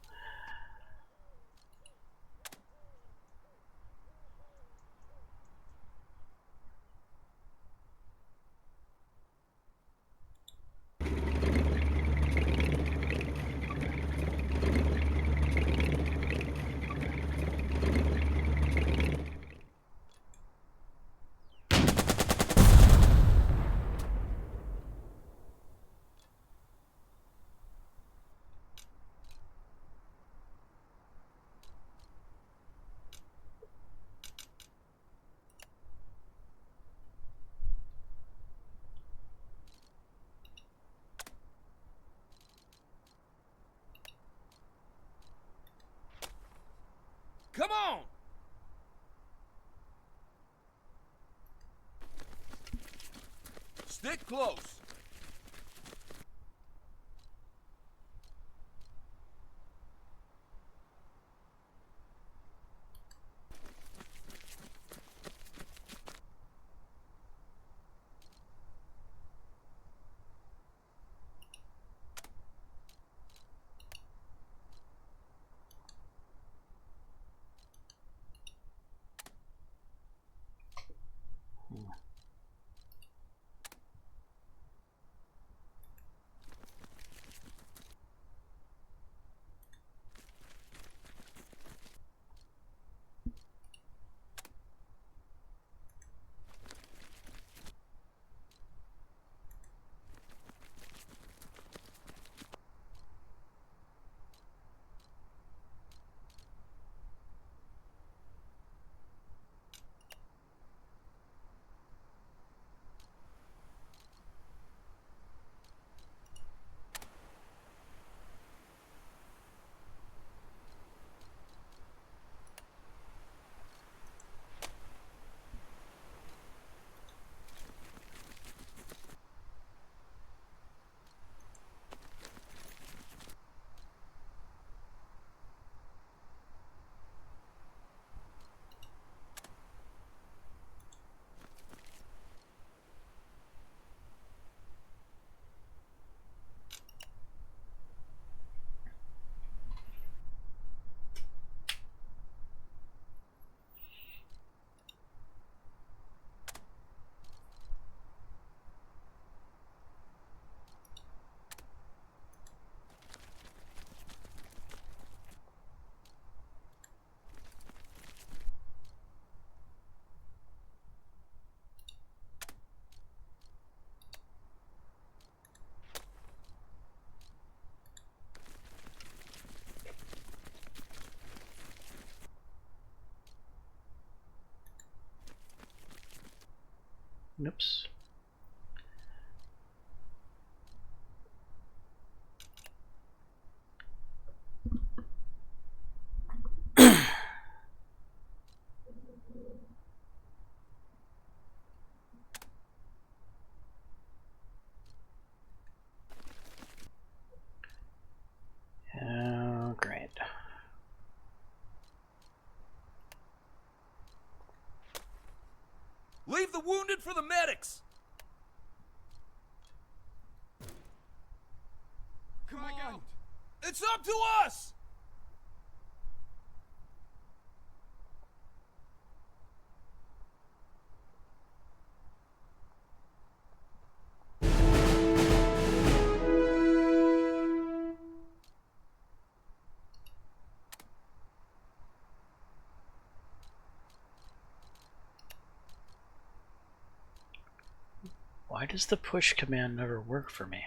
Come on! Stick close. Oops. Oh, great. Leave the wounded for the medics! Come on! It's up to us! Why does the push command never work for me?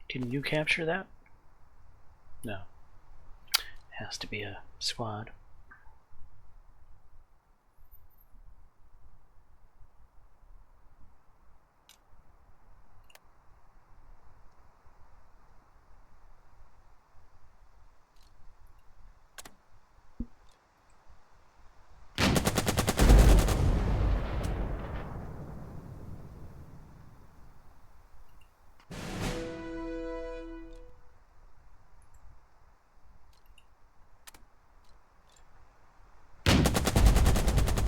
Can you capture that? No. Has to be a squad.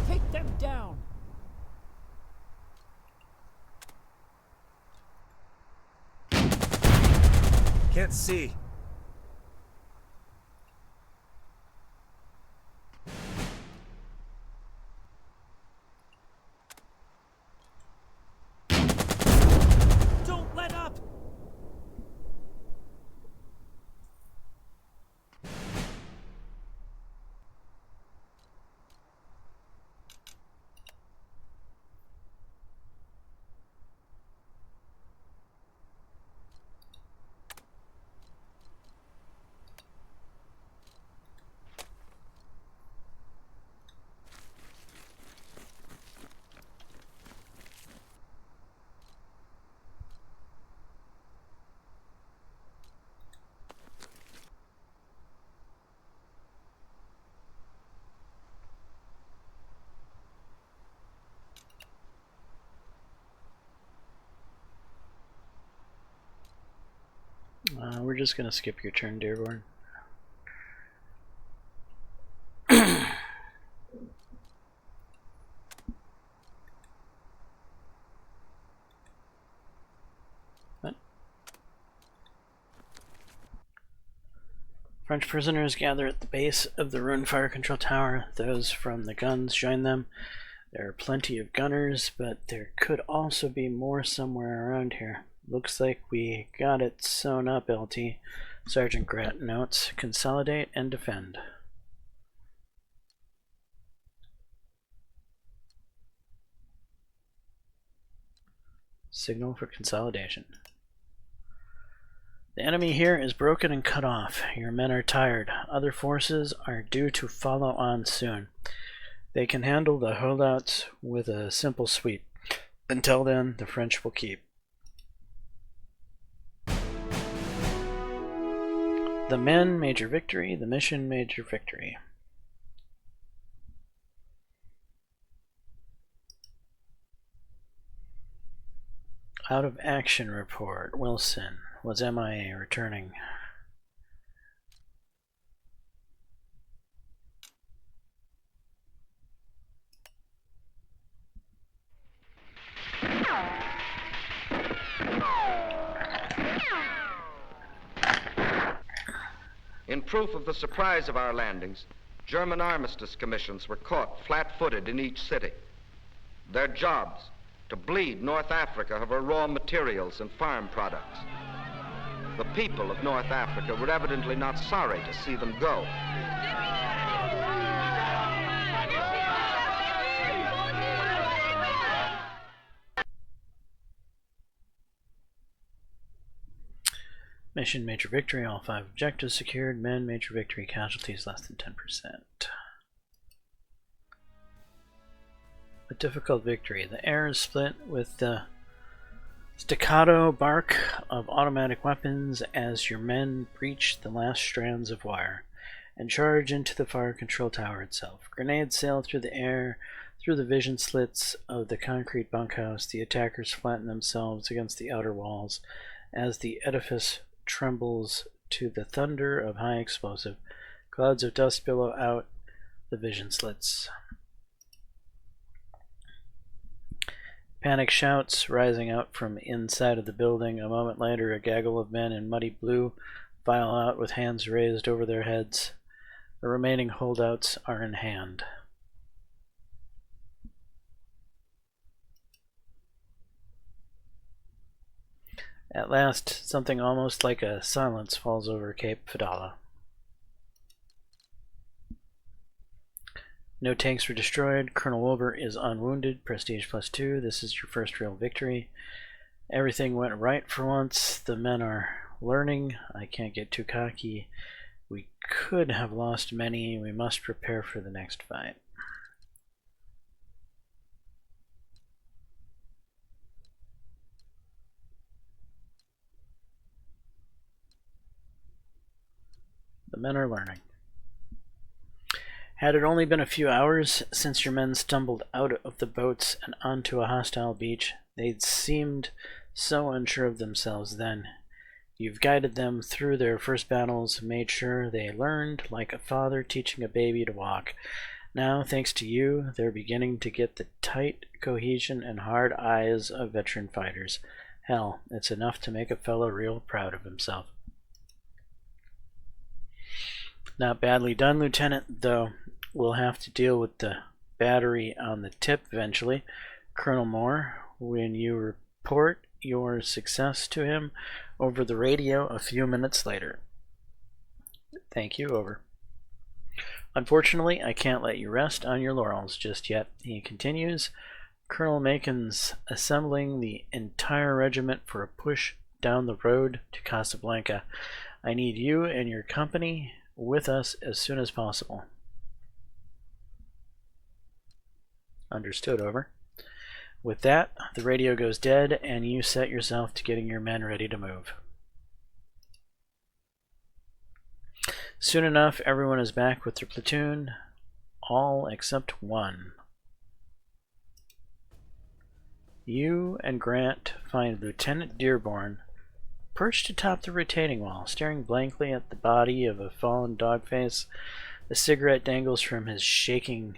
Take them down! Can't see. Don't let up! We're just gonna skip your turn, Dearborn. What? French prisoners gather at the base of the ruined fire control tower. Those from the guns join them. There are plenty of gunners, but there could also be more somewhere around here. Looks like we got it sewn up, LT. Sergeant Grat notes, consolidate and defend. Signal for consolidation. The enemy here is broken and cut off. Your men are tired. Other forces are due to follow on soon. They can handle the holdouts with a simple sweep. Until then, the French will keep. The men, major victory. The mission, major victory. Out of action report. Wilson was MIA, returning. In proof of the surprise of our landings, German armistice commissions were caught flat-footed in each city. Their jobs, to bleed North Africa of her raw materials and farm products. The people of North Africa were evidently not sorry to see them go. Mission major victory, all 5 objectives secured. Men, major victory, casualties less than 10%. A difficult victory. The air is split with the staccato bark of automatic weapons as your men breach the last strands of wire and charge into the fire control tower itself. Grenades sail through the air, through the vision slits of the concrete bunkhouse. The attackers flatten themselves against the outer walls as the edifice trembles to the thunder of high explosive. Clouds of dust billow out the vision slits. Panic shouts rising out from inside of the building. A moment later, a gaggle of men in muddy blue file out with hands raised over their heads. The remaining holdouts are in hand. At last, something almost like a silence falls over Cape Fidala. No tanks were destroyed. Colonel Wilbur is unwounded. Prestige +2. This is your first real victory. Everything went right for once. The men are learning. I can't get too cocky. We could have lost many. We must prepare for the next fight. The men are learning. Had it only been a few hours since your men stumbled out of the boats and onto a hostile beach, they'd seemed so unsure of themselves then. You've guided them through their first battles, made sure they learned like a father teaching a baby to walk. Now, thanks to you, they're beginning to get the tight cohesion and hard eyes of veteran fighters. Hell, it's enough to make a fellow real proud of himself. Not badly done, Lieutenant, though. We'll have to deal with the battery on the tip eventually. Colonel Moore, when you report your success to him over the radio a few minutes later. Thank you, over. Unfortunately, I can't let you rest on your laurels just yet, he continues. Colonel Macon's assembling the entire regiment for a push down the road to Casablanca. I need you and your company with us as soon as possible. Understood, over. With that, the radio goes dead and you set yourself to getting your men ready to move. Soon enough, everyone is back with their platoon, all except one. You and Grant find Lieutenant Dearborn perched atop the retaining wall, staring blankly at the body of a fallen dogface. The cigarette dangles from his shaking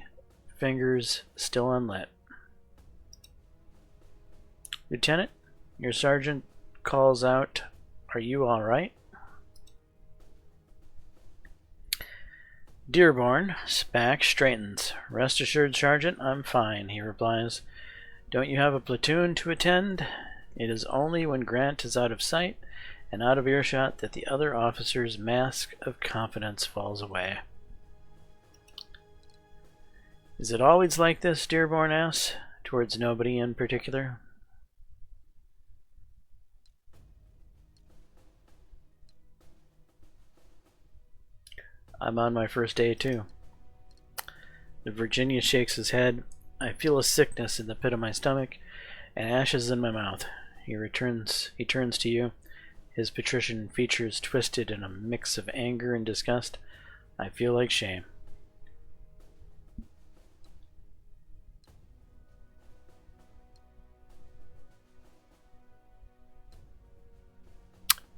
fingers, still unlit. Lieutenant, your sergeant calls out, "Are you all right?" Dearborn's back straightens. "Rest assured, Sergeant, I'm fine," he replies. "Don't you have a platoon to attend?" It is only when Grant is out of sight and out of earshot that the other officer's mask of confidence falls away. "Is it always like this?" Dearborn asks, towards nobody in particular. I'm on my first day too. The Virginia shakes his head. I feel a sickness in the pit of my stomach and ashes in my mouth. He turns to you, his patrician features twisted in a mix of anger and disgust. I feel like shame.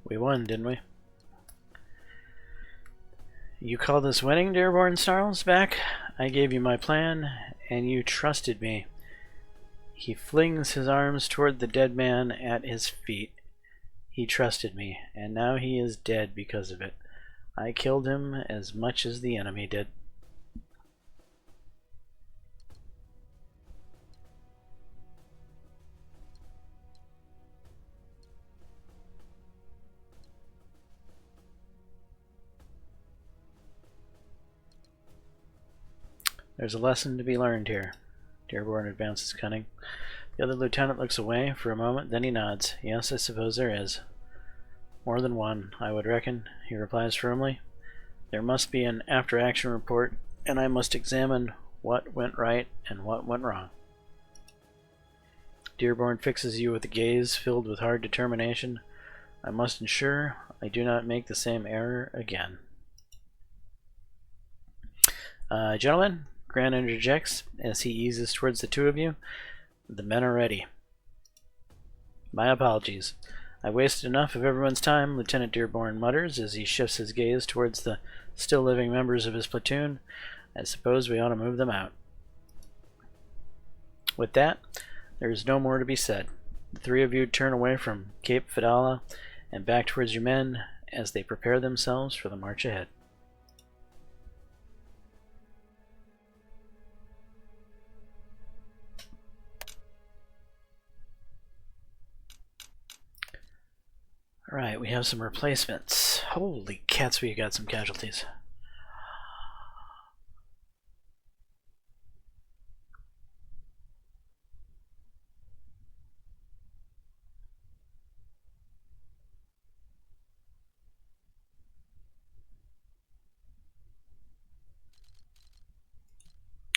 We won, didn't we? You call this winning, Dearborn snarls back. I gave you my plan, and you trusted me. He flings his arms toward the dead man at his feet. He trusted me, and now he is dead because of it. I killed him as much as the enemy did. There's a lesson to be learned here. Dearborn advances cunning. The other lieutenant looks away for a moment, then he nods. Yes, I suppose there is. More than one, I would reckon, he replies firmly. There must be an after-action report, and I must examine what went right and what went wrong. Dearborn fixes you with a gaze filled with hard determination. I must ensure I do not make the same error again. Gentlemen, Grant interjects as he eases towards the two of you. The men are ready. My apologies. I wasted enough of everyone's time, Lieutenant Dearborn mutters as he shifts his gaze towards the still living members of his platoon. I suppose we ought to move them out. With that, there is no more to be said. The three of you turn away from Cape Fidala and back towards your men as they prepare themselves for the march ahead. Alright, we have some replacements. Holy cats, we got some casualties.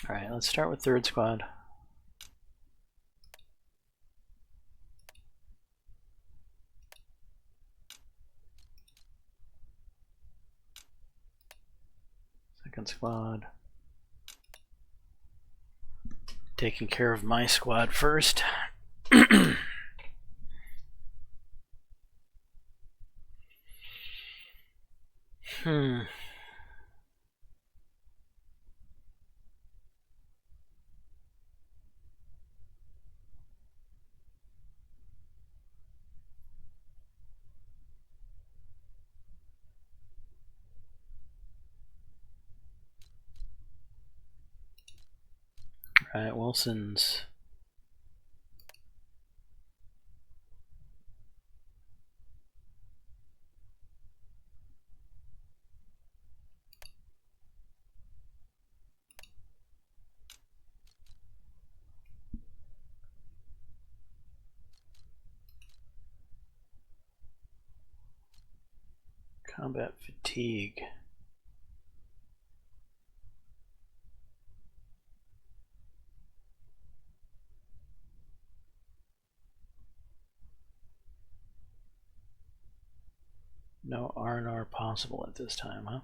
Alright, let's start with 3rd Squad. Second Squad. Taking care of my squad first. Alright, Wilson's. Combat fatigue. No R&R possible at this time, huh?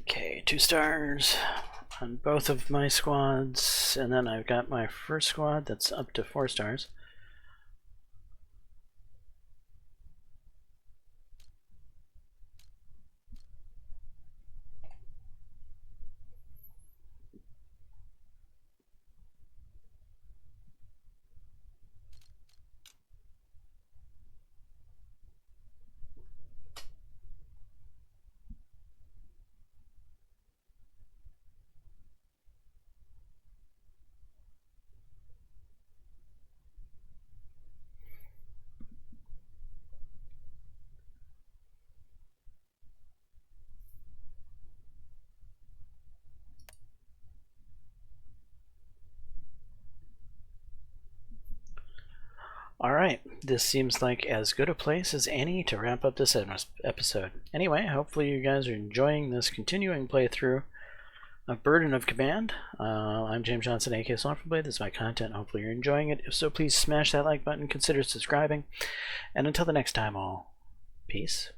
Okay, 2 stars on both of my squads, and then I've got my first squad that's up to 4 stars. Alright, this seems like as good a place as any to wrap up this episode. Anyway, hopefully you guys are enjoying this continuing playthrough of Burden of Command. I'm James Johnson, aka Blade. This is my content. Hopefully you're enjoying it. If so, please smash that like button, consider subscribing, and until the next time, all, peace.